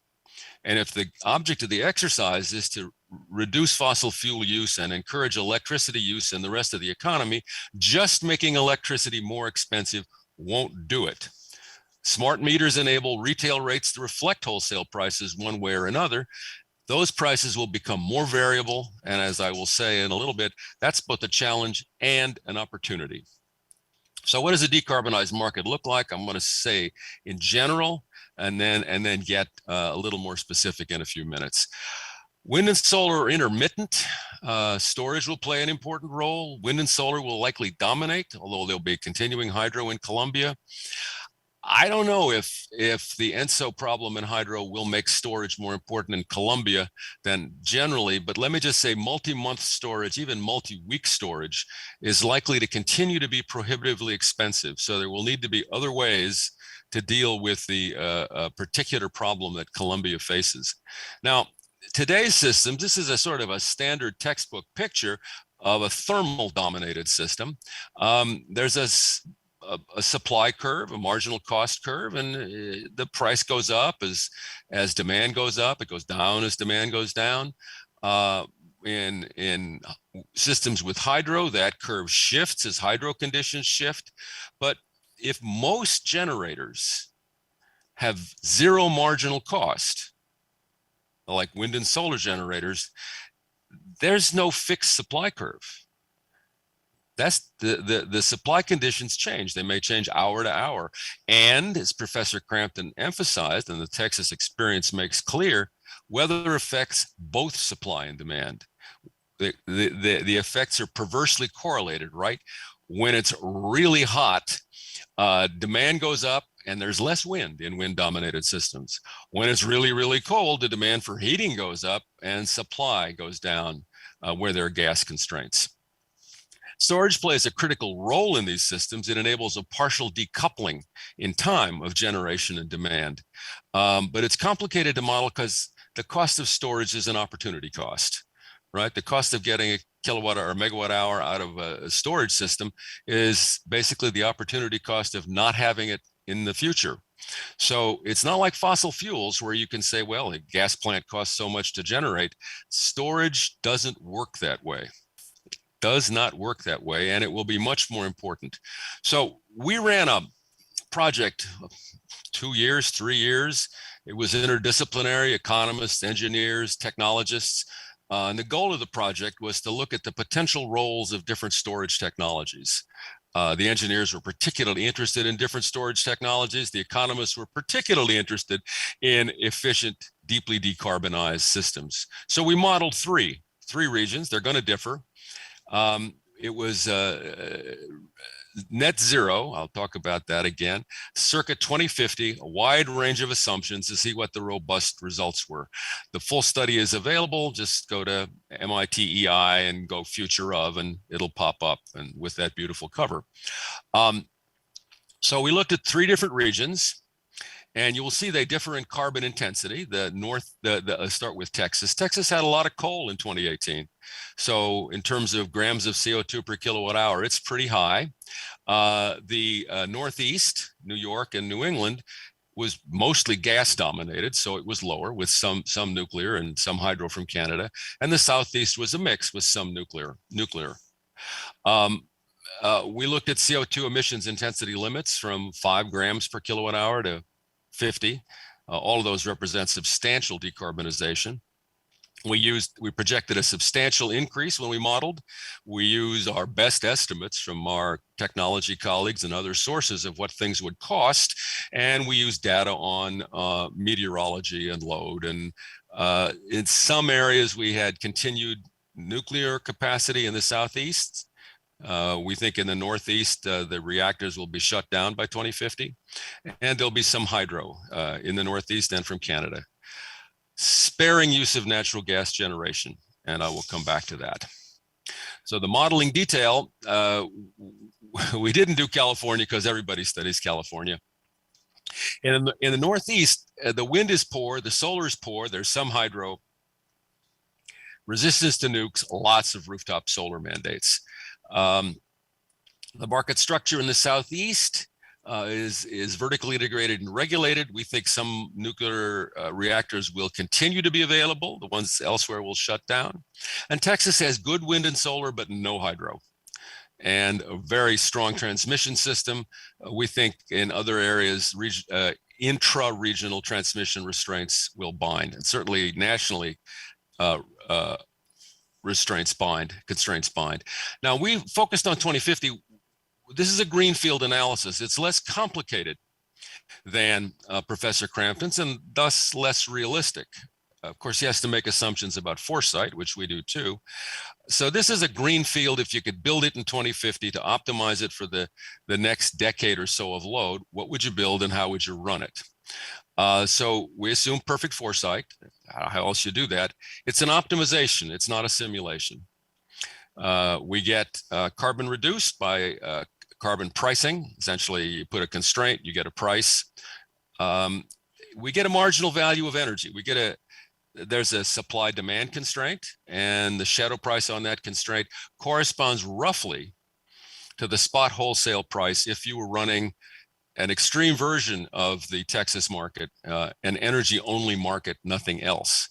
And if the object of the exercise is to reduce fossil fuel use and encourage electricity use in the rest of the economy, just making electricity more expensive won't do it. Smart meters enable retail rates to reflect wholesale prices one way or another. Those prices will become more variable, and as I will say in a little bit, that's both a challenge and an opportunity. So what does a decarbonized market look like? I'm going to say in general, and then get a little more specific in a few minutes. Wind and solar are intermittent. Storage will play an important role. Wind and solar will likely dominate, although there'll be continuing hydro in Colombia. I don't know if the ENSO problem in hydro will make storage more important in Colombia than generally, but let me just say multi-month storage, even multi-week storage, is likely to continue to be prohibitively expensive. So there will need to be other ways to deal with the particular problem that Colombia faces. Now, today's systems, this is a sort of a standard textbook picture of a thermal dominated system. There's a supply curve, a marginal cost curve, and the price goes up as demand goes up. It goes down as demand goes down. In systems with hydro, that curve shifts as hydro conditions shift. But if most generators have zero marginal cost, like wind and solar generators, there's no fixed supply curve. That's the supply conditions change. They may change hour to hour. And as Professor Crampton emphasized, and the Texas experience makes clear, weather affects both supply and demand. The effects are perversely correlated, right? When it's really hot, demand goes up and there's less wind in wind-dominated systems. When it's really, really cold, the demand for heating goes up and supply goes down where there are gas constraints. Storage plays a critical role in these systems. It enables a partial decoupling in time of generation and demand. But it's complicated to model because the cost of storage is an opportunity cost, right? The cost of getting a kilowatt or megawatt hour out of a storage system is basically the opportunity cost of not having it in the future. So it's not like fossil fuels where you can say, well, a gas plant costs so much to generate. Storage doesn't work that way. Does not work that way, and it will be much more important. So we ran a project 2 years, 3 years. It was interdisciplinary, economists, engineers, technologists. And the goal of the project was to look at the potential roles of different storage technologies. The engineers were particularly interested in different storage technologies. The economists were particularly interested in efficient, deeply decarbonized systems. So we modeled three regions. They're going to differ. It was net zero. I'll talk about that again. Circa 2050, a wide range of assumptions to see what the robust results were. The full study is available. Just go to MIT EI and go future of, and it'll pop up and with that beautiful cover. So we looked at 3 different regions. And you will see they differ in carbon intensity. Start with Texas. Texas had a lot of coal in 2018. So in terms of grams of CO2 per kilowatt hour, it's pretty high. The Northeast, New York and New England, was mostly gas dominated, so it was lower with some nuclear and some hydro from Canada. And the Southeast was a mix with some nuclear. We looked at CO2 emissions intensity limits from 5 grams per kilowatt hour to 50. All of those represent substantial decarbonization. We projected a substantial increase when we modeled. We used our best estimates from our technology colleagues and other sources of what things would cost. And we used data on meteorology and load. And in some areas, we had continued nuclear capacity in the Southeast. We think in the Northeast, the reactors will be shut down by 2050, and there'll be some hydro in the Northeast and from Canada. Sparing use of natural gas generation, and I will come back to that. So the modeling detail, we didn't do California because everybody studies California. And in the Northeast, the wind is poor, the solar is poor, there's some hydro, resistance to nukes, lots of rooftop solar mandates. The market structure in the Southeast is vertically integrated and regulated. We think some nuclear reactors will continue to be available. The ones elsewhere will shut down. And Texas has good wind and solar, but no hydro. And a very strong transmission system. We think in other areas, intra-regional transmission restraints will bind. And certainly nationally, constraints bind. Now we focused on 2050. This is a greenfield analysis. It's less complicated than Professor Crampton's and thus less realistic. of course, he has to make assumptions about foresight, which we do too. So this is a green field. If you could build it in 2050 to optimize it for the next decade or so of load, what would you build and how would you run it? So we assume perfect foresight. How else you do that? It's an optimization. It's not a simulation. We get carbon reduced by carbon pricing. Essentially, you put a constraint, you get a price. We get a marginal value of energy. There's a supply demand constraint, and the shadow price on that constraint corresponds roughly to the spot wholesale price if you were running an extreme version of the Texas market, an energy only market, nothing else.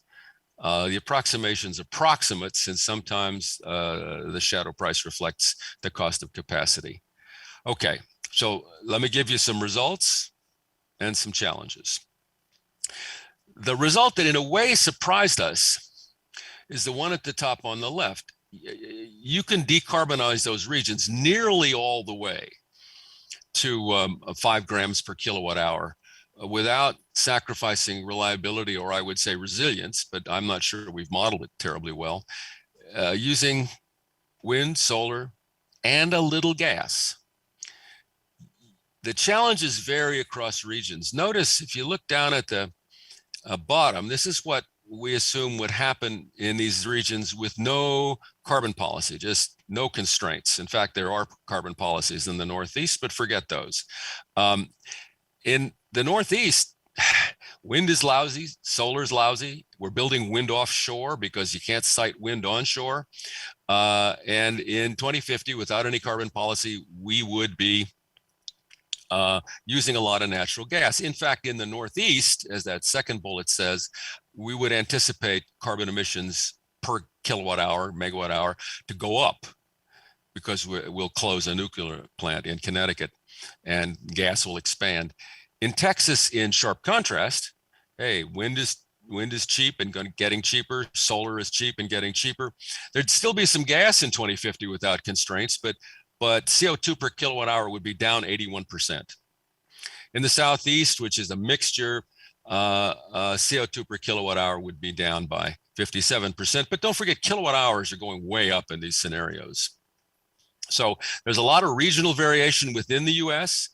The approximation's approximate, since sometimes the shadow price reflects the cost of capacity. Okay, so let me give you some results and some challenges. The result that in a way surprised us is the one at the top on the left. You can decarbonize those regions nearly all the way to 5 grams per kilowatt hour without sacrificing reliability, or I would say resilience, but I'm not sure we've modeled it terribly well, using wind, solar, and a little gas. The challenges vary across regions. Notice if you look down at the bottom, this is what we assume would happen in these regions with no carbon policy, just no constraints. In fact, there are carbon policies in the Northeast, but forget those. In the Northeast, wind is lousy, solar is lousy. We're building wind offshore because you can't site wind onshore. And in 2050, without any carbon policy, we would be using a lot of natural gas. In fact, in the Northeast, as that second bullet says, we would anticipate carbon emissions per kilowatt hour, megawatt hour to go up because we'll close a nuclear plant in Connecticut and gas will expand. In Texas, in sharp contrast, hey, wind is cheap and getting cheaper. Solar is cheap and getting cheaper. There'd still be some gas in 2050 without constraints, but CO2 per kilowatt hour would be down 81%. In the Southeast, which is a mixture, CO2 per kilowatt hour would be down by 57%. But don't forget, kilowatt hours are going way up in these scenarios. So there's a lot of regional variation within the US.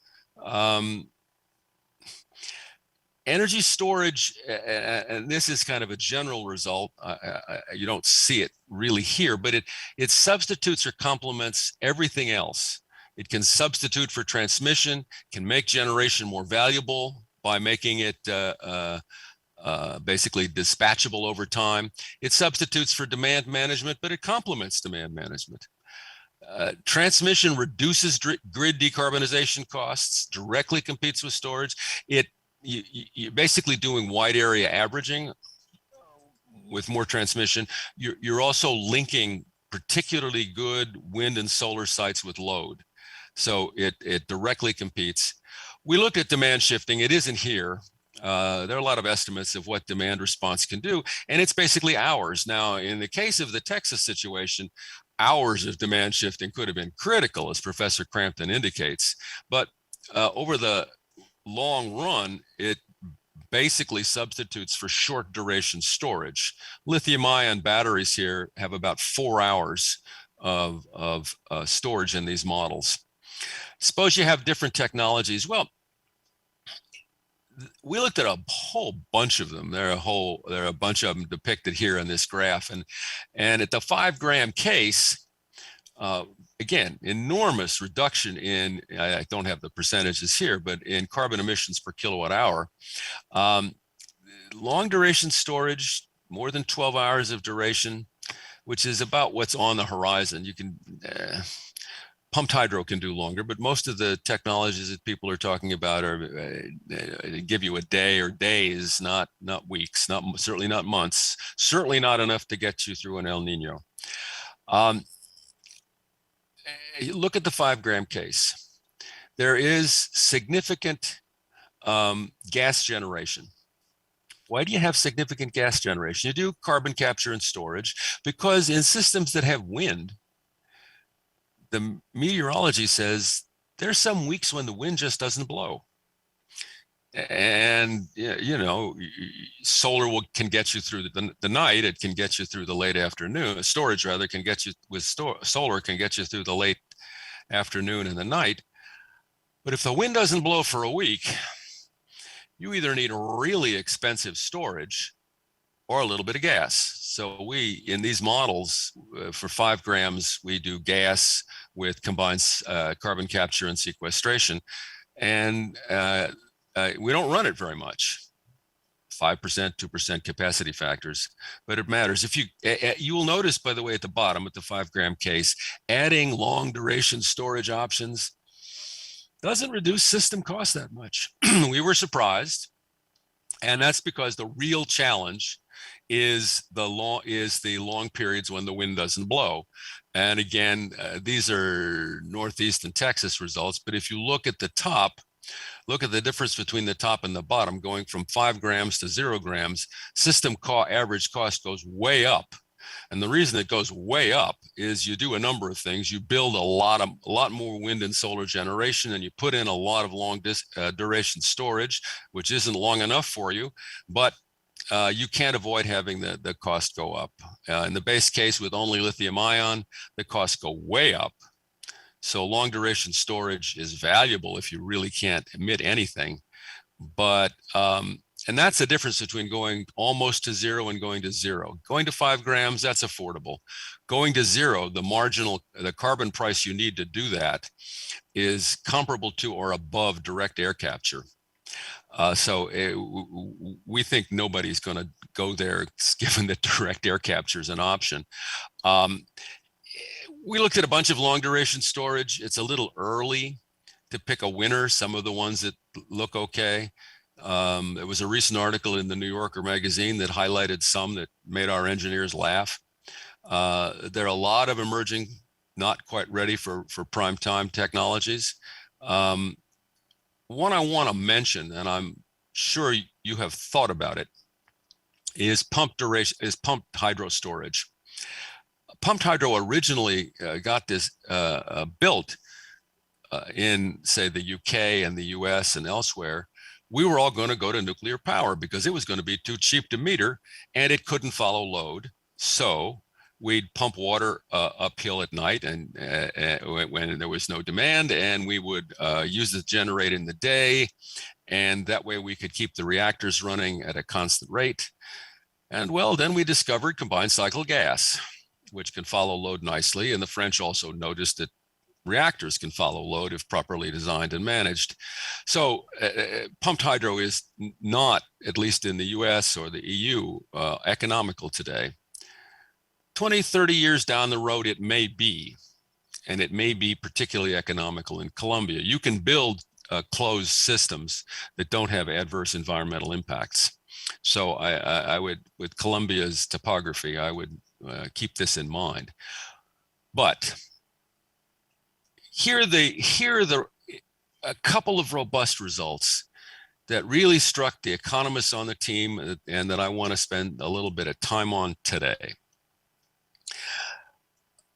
Energy storage, and this is kind of a general result, you don't see it really here, but it substitutes or complements everything else. It can substitute for transmission, can make generation more valuable by making it basically dispatchable over time. It substitutes for demand management, but it complements demand management. Transmission reduces grid decarbonization costs, directly competes with storage. You're basically doing wide area averaging with more transmission. You're also linking particularly good wind and solar sites with load. So it directly competes. We looked at demand shifting. It isn't here. There are a lot of estimates of what demand response can do, and it's basically hours. Now, in the case of the Texas situation, hours of demand shifting could have been critical, as Professor Crampton indicates. But over the long run, it basically substitutes for short duration storage. Lithium ion batteries here have about 4 hours of storage in these models. Suppose you have different technologies. Well, we looked at a whole bunch of them. There are a bunch of them depicted here in this graph. And at the 5 gram case, again, enormous reduction in, I don't have the percentages here, but in carbon emissions per kilowatt hour. Long duration storage, more than 12 hours of duration, which is about what's on the horizon. You can, pumped hydro can do longer, but most of the technologies that people are talking about are give you a day or days, not weeks, certainly not months, certainly not enough to get you through an El Nino. Look at the 5 gram case. There is significant gas generation. Why do you have significant gas generation? You do carbon capture and storage because in systems that have wind, the meteorology says there's some weeks when the wind just doesn't blow. And solar can get you through the night. It can get you through the late afternoon. Storage rather can get you with solar can get you through the late afternoon and the night. But if the wind doesn't blow for a week, you either need really expensive storage or a little bit of gas. So we, in these models, for 5 grams, we do gas with combined carbon capture and sequestration. And we don't run it very much, 5%, 2% capacity factors, but it matters. If you will notice, by the way, at the bottom, at the 5-gram case, adding long duration storage options doesn't reduce system cost that much. We were surprised. And that's because the real challenge is the long periods when the wind doesn't blow. And again, these are Northeast and Texas results. But if you look at the top, look at the difference between the top and the bottom, going from 5 grams to 0 grams, system average cost goes way up. And the reason it goes way up is you do a number of things. You build a lot more wind and solar generation, and you put in a lot of long duration storage, which isn't long enough for you, but you can't avoid having the cost go up. In the base case with only lithium ion, the costs go way up. So long duration storage is valuable if you really can't emit anything. But and that's the difference between going almost to 0 and going to 0. Going to 5 grams, that's affordable. Going to 0, the carbon price you need to do that is comparable to or above direct air capture. We think nobody's going to go there given that direct air capture is an option. We looked at a bunch of long duration storage. It's a little early to pick a winner. Some of the ones that look okay. There was a recent article in the New Yorker magazine that highlighted some that made our engineers laugh. There are a lot of emerging, not quite ready for prime time technologies. One I want to mention, and I'm sure you have thought about it, is pumped hydro storage. Pumped hydro originally got this built in, say, the UK and the US and elsewhere. We were all going to go to nuclear power because it was going to be too cheap to meter and it couldn't follow load. So we'd pump water uphill at night and when there was no demand, and we would use the generator in the day. And that way we could keep the reactors running at a constant rate. And well, then we discovered combined cycle gas, which can follow load nicely. And the French also noticed that reactors can follow load if properly designed and managed. So pumped hydro is not, at least in the US or the EU, economical today. 20, 30 years down the road, it may be, and it may be particularly economical in Colombia. You can build closed systems that don't have adverse environmental impacts. So I would, with Colombia's topography, I would keep this in mind. But here are a couple of robust results that really struck the economists on the team and that I want to spend a little bit of time on today.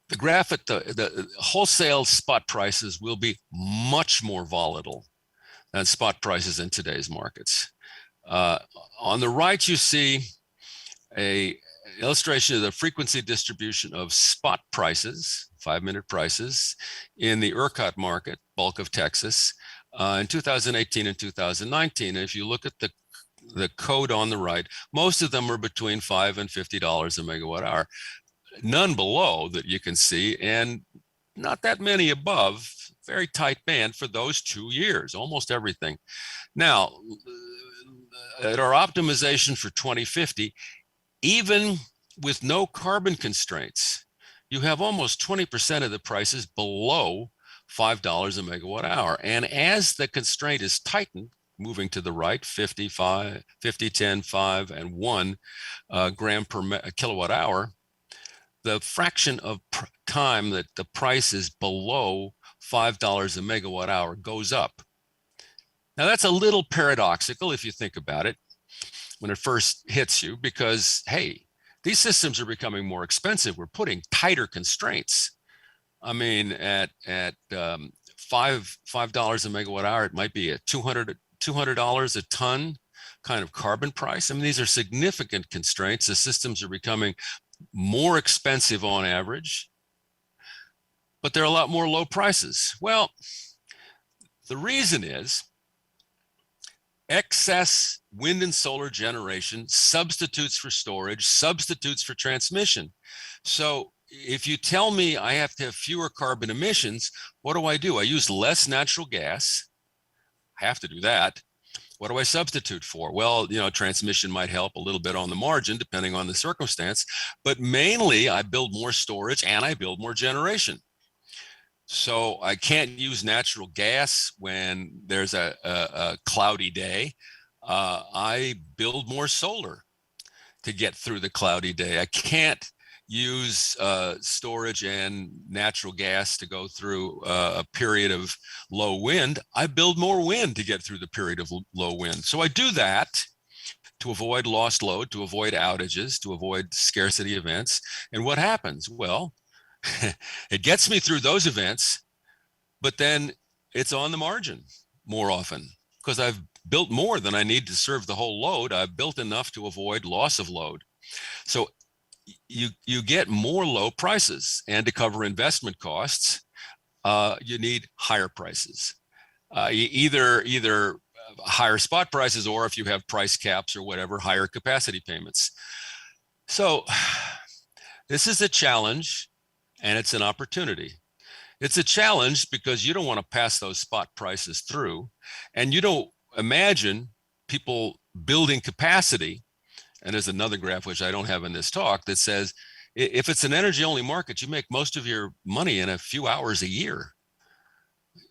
The graph at the wholesale spot prices will be much more volatile than spot prices in today's markets. On the right, you see an illustration of the frequency distribution of spot prices, 5-minute prices, in the ERCOT market, bulk of Texas, in 2018 and 2019. If you look at the code on the right, most of them are between $5 and $50 a megawatt hour. None below that you can see, and not that many above. Very tight band for those 2 years, almost everything. Now, at our optimization for 2050, even with no carbon constraints, you have almost 20% of the prices below $5 a megawatt hour. And as the constraint is tightened, moving to the right, 50, 10, 5, and 1 gram per kilowatt hour, the fraction of time that the price is below $5 a megawatt hour goes up. Now that's a little paradoxical if you think about it when it first hits you, because, hey, these systems are becoming more expensive. We're putting tighter constraints. I mean, at $5 a megawatt hour, it might be a $200 $200 a ton kind of carbon price. I mean, these are significant constraints. The systems are becoming more expensive on average, but there are a lot more low prices. Well, the reason is excess wind and solar generation substitutes for storage, substitutes for transmission. So if you tell me I have to have fewer carbon emissions, what do? I use less natural gas. I have to do that. What do I substitute for? Well, transmission might help a little bit on the margin, depending on the circumstance, but mainly I build more storage and I build more generation. So I can't use natural gas when there's a cloudy day. I build more solar to get through the cloudy day. I can't use storage and natural gas to go through a period of low wind. I build more wind to get through the period of low wind. So I do that to avoid lost load, to avoid outages, to avoid scarcity events. And what happens? Well, it gets me through those events, but then it's on the margin more often because I've built more than I need to serve the whole load. I've built enough to avoid loss of load. So you get more low prices, and to cover investment costs, you need higher prices, either higher spot prices, or if you have price caps or whatever, higher capacity payments. So this is a challenge, and it's an opportunity. It's a challenge because you don't want to pass those spot prices through, and you don't imagine people building capacity. And there's another graph, which I don't have in this talk, that says if it's an energy only market, you make most of your money in a few hours a year.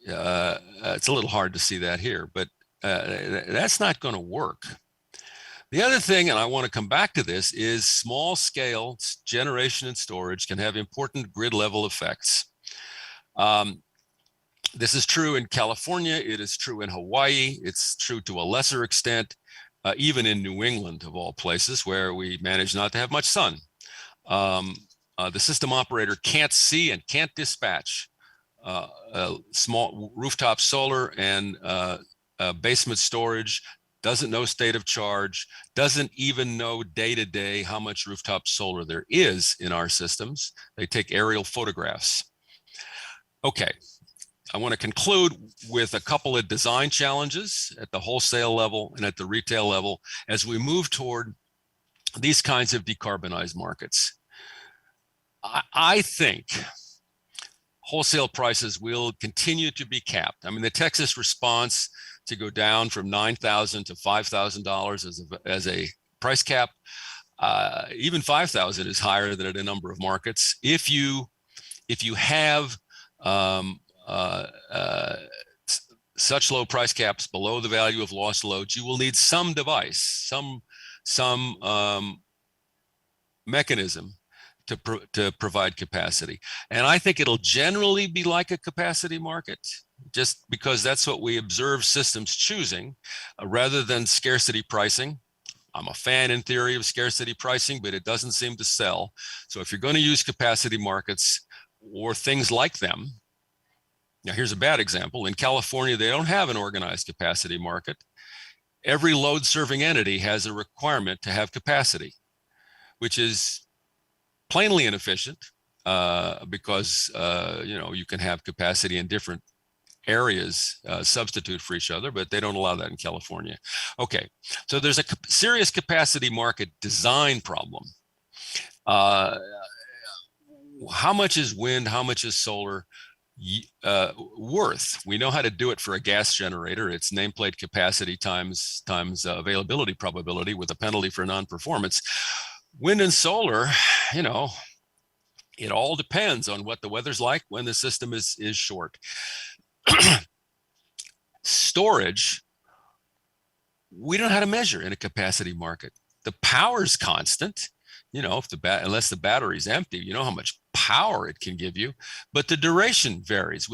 It's a little hard to see that here, but that's not going to work. The other thing, and I want to come back to this, is small scale generation and storage can have important grid level effects. This is true in California. It is true in Hawaii. It's true to a lesser extent, even in New England, of all places, where we manage not to have much sun. The system operator can't see and can't dispatch small rooftop solar and basement storage, doesn't know state of charge, doesn't even know day to day how much rooftop solar there is in our systems. They take aerial photographs. Okay, I want to conclude with a couple of design challenges at the wholesale level and at the retail level as we move toward these kinds of decarbonized markets. I think wholesale prices will continue to be capped. I mean, the Texas response to go down from $9,000 to $5,000 as a price cap, even $5,000 is higher than at a number of markets. If you have such low price caps below the value of lost loads, you will need some device, some mechanism to provide capacity. And I think it'll generally be like a capacity market, just because that's what we observe systems choosing rather than scarcity pricing. I'm a fan in theory of scarcity pricing, but it doesn't seem to sell. So if you're going to use capacity markets or things like them, now here's a bad example. In California, they don't have an organized capacity market. Every load serving entity has a requirement to have capacity, which is plainly inefficient because you can have capacity in different areas substitute for each other, but they don't allow that in California. Okay, so there's a serious capacity market design problem. How much is wind? How much is solar worth? We know how to do it for a gas generator. It's nameplate capacity times availability probability with a penalty for non-performance. Wind and solar, it all depends on what the weather's like when the system is short. Storage, we don't know how to measure in a capacity market. The power's constant, unless the battery's empty, you know how much power it can give you, but the duration varies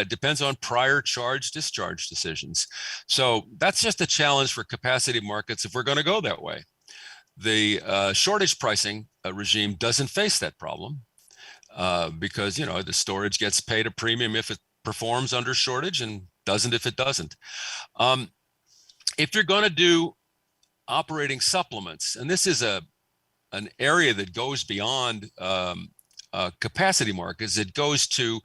depends on prior charge discharge decisions. So that's just a challenge for capacity markets if we're going to go that way. The shortage pricing regime doesn't face that problem because the storage gets paid a premium if it performs under shortage and doesn't if it doesn't. If you're going to do operating supplements, and this is an area that goes beyond capacity markets, it goes to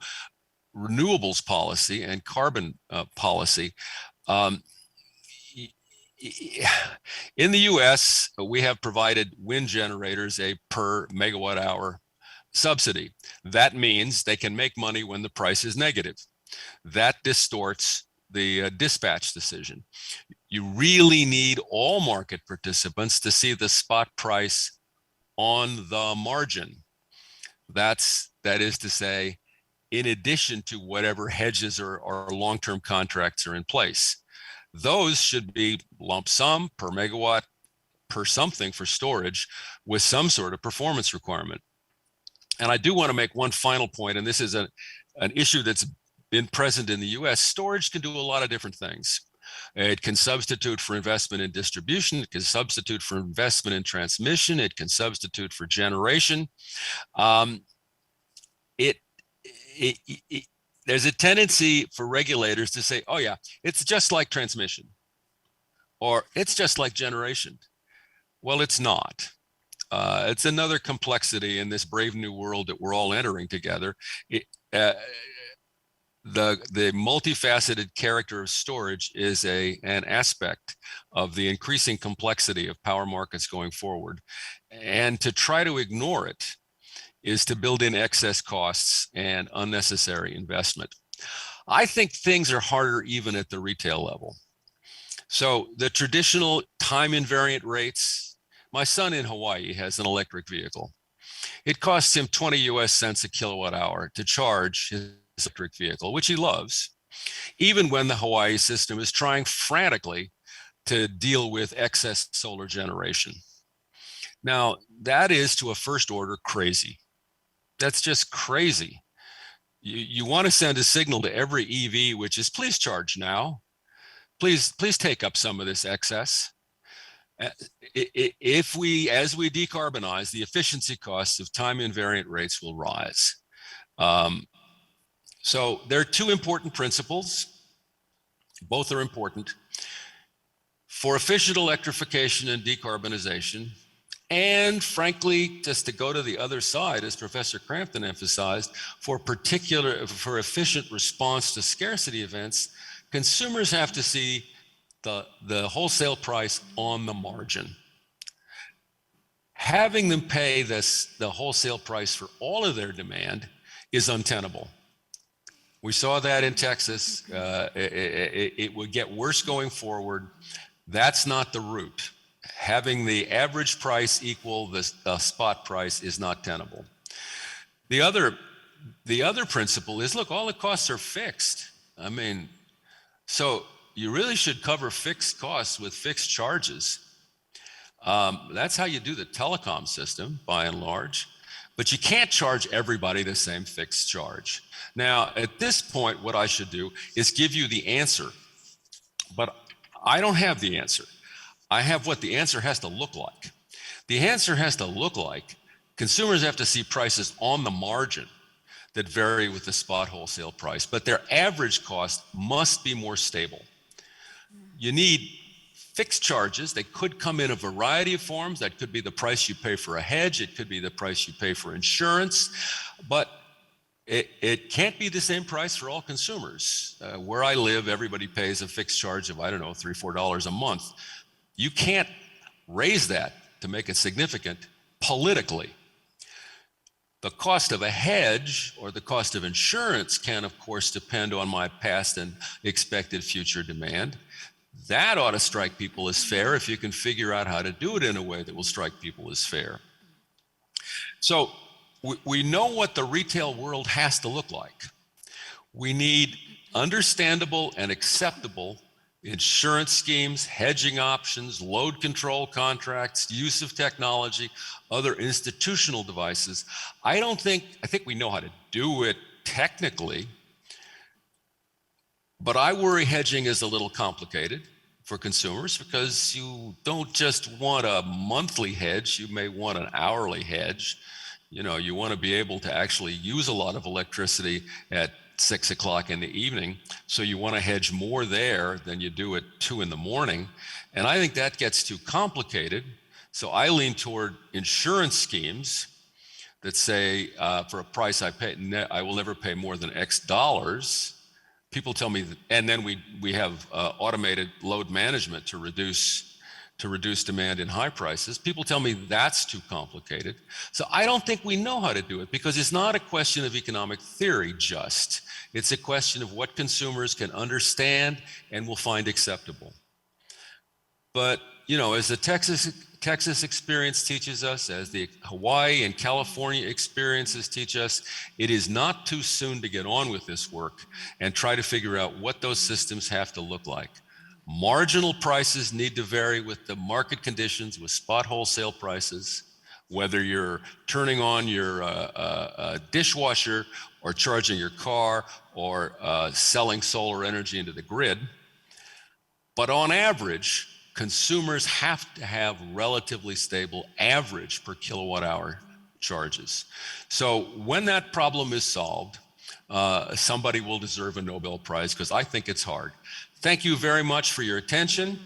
renewables policy and carbon policy. In the US, we have provided wind generators a per megawatt hour subsidy. That means they can make money when the price is negative. That distorts the dispatch decision. You really need all market participants to see the spot price on the margin. That is to say, in addition to whatever hedges or long-term contracts are in place. Those should be lump sum per megawatt per something for storage with some sort of performance requirement. And I do want to make one final point, and this is an issue that's been present in the US. Storage can do a lot of different things. It can substitute for investment in distribution. It can substitute for investment in transmission. It can substitute for generation. There's a tendency for regulators to say, oh yeah, it's just like transmission, or it's just like generation. Well, it's not. It's another complexity in this brave new world that we're all entering together. The multifaceted character of storage is an aspect of the increasing complexity of power markets going forward. And to try to ignore it is to build in excess costs and unnecessary investment. I think things are harder even at the retail level. So the traditional time invariant rates, my son in Hawaii has an electric vehicle. It costs him 20 US cents a kilowatt hour to charge his electric vehicle, which he loves, even when the Hawaii system is trying frantically to deal with excess solar generation. Now, that is to a first order crazy. That's just crazy. You want to send a signal to every EV, which is please charge now. Please take up some of this excess. If as we decarbonize, the efficiency costs of time invariant rates will rise. So there are two important principles. Both are important. For efficient electrification and decarbonization, and frankly, just to go to the other side, as Professor Crampton emphasized, for efficient response to scarcity events, consumers have to see the wholesale price on the margin. Having them pay the wholesale price for all of their demand is untenable. We saw that in Texas. It would get worse going forward. That's not the route. Having the average price equal the spot price is not tenable. The other principle is, look, all the costs are fixed. I mean, so you really should cover fixed costs with fixed charges. That's how you do the telecom system, by and large. But you can't charge everybody the same fixed charge. Now, at this point, what I should do is give you the answer. But I don't have the answer. I have what the answer has to look like. The answer has to look like consumers have to see prices on the margin that vary with the spot wholesale price, but their average cost must be more stable. You need fixed charges. They could come in a variety of forms. That could be the price you pay for a hedge. It could be the price you pay for insurance, but it can't be the same price for all consumers. Where I live, everybody pays a fixed charge of, I don't know, $3 or $4 a month. You can't raise that to make it significant politically. The cost of a hedge or the cost of insurance can, of course, depend on my past and expected future demand. That ought to strike people as fair if you can figure out how to do it in a way that will strike people as fair. So we know what the retail world has to look like. We need understandable and acceptable insurance schemes, hedging options, load control contracts, use of technology, other institutional devices. I think we know how to do it technically, but I worry hedging is a little complicated for consumers because you don't just want a monthly hedge, you may want an hourly hedge. You know, you want to be able to actually use a lot of electricity at 6 o'clock in the evening. So you want to hedge more there than you do at 2 in the morning. And I think that gets too complicated. So I lean toward insurance schemes that say, for a price I pay, I will never pay more than X dollars. People tell me, and then we have automated load management to reduce demand in high prices. People tell me that's too complicated. So I don't think we know how to do it, because it's not a question of economic theory just. It's a question of what consumers can understand and will find acceptable. But, you know, as the Texas experience teaches us, as the Hawaii and California experiences teach us, it is not too soon to get on with this work and try to figure out what those systems have to look like. Marginal prices need to vary with the market conditions, with spot wholesale prices, whether you're turning on your dishwasher or charging your car or selling solar energy into the grid. But on average, consumers have to have relatively stable average per kilowatt hour charges. So when that problem is solved, somebody will deserve a Nobel Prize, because I think it's hard. Thank you very much for your attention.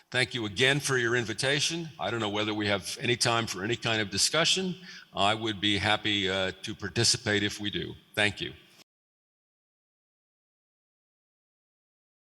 Thank you again for your invitation. I don't know whether we have any time for any kind of discussion. I would be happy to participate if we do. Thank you.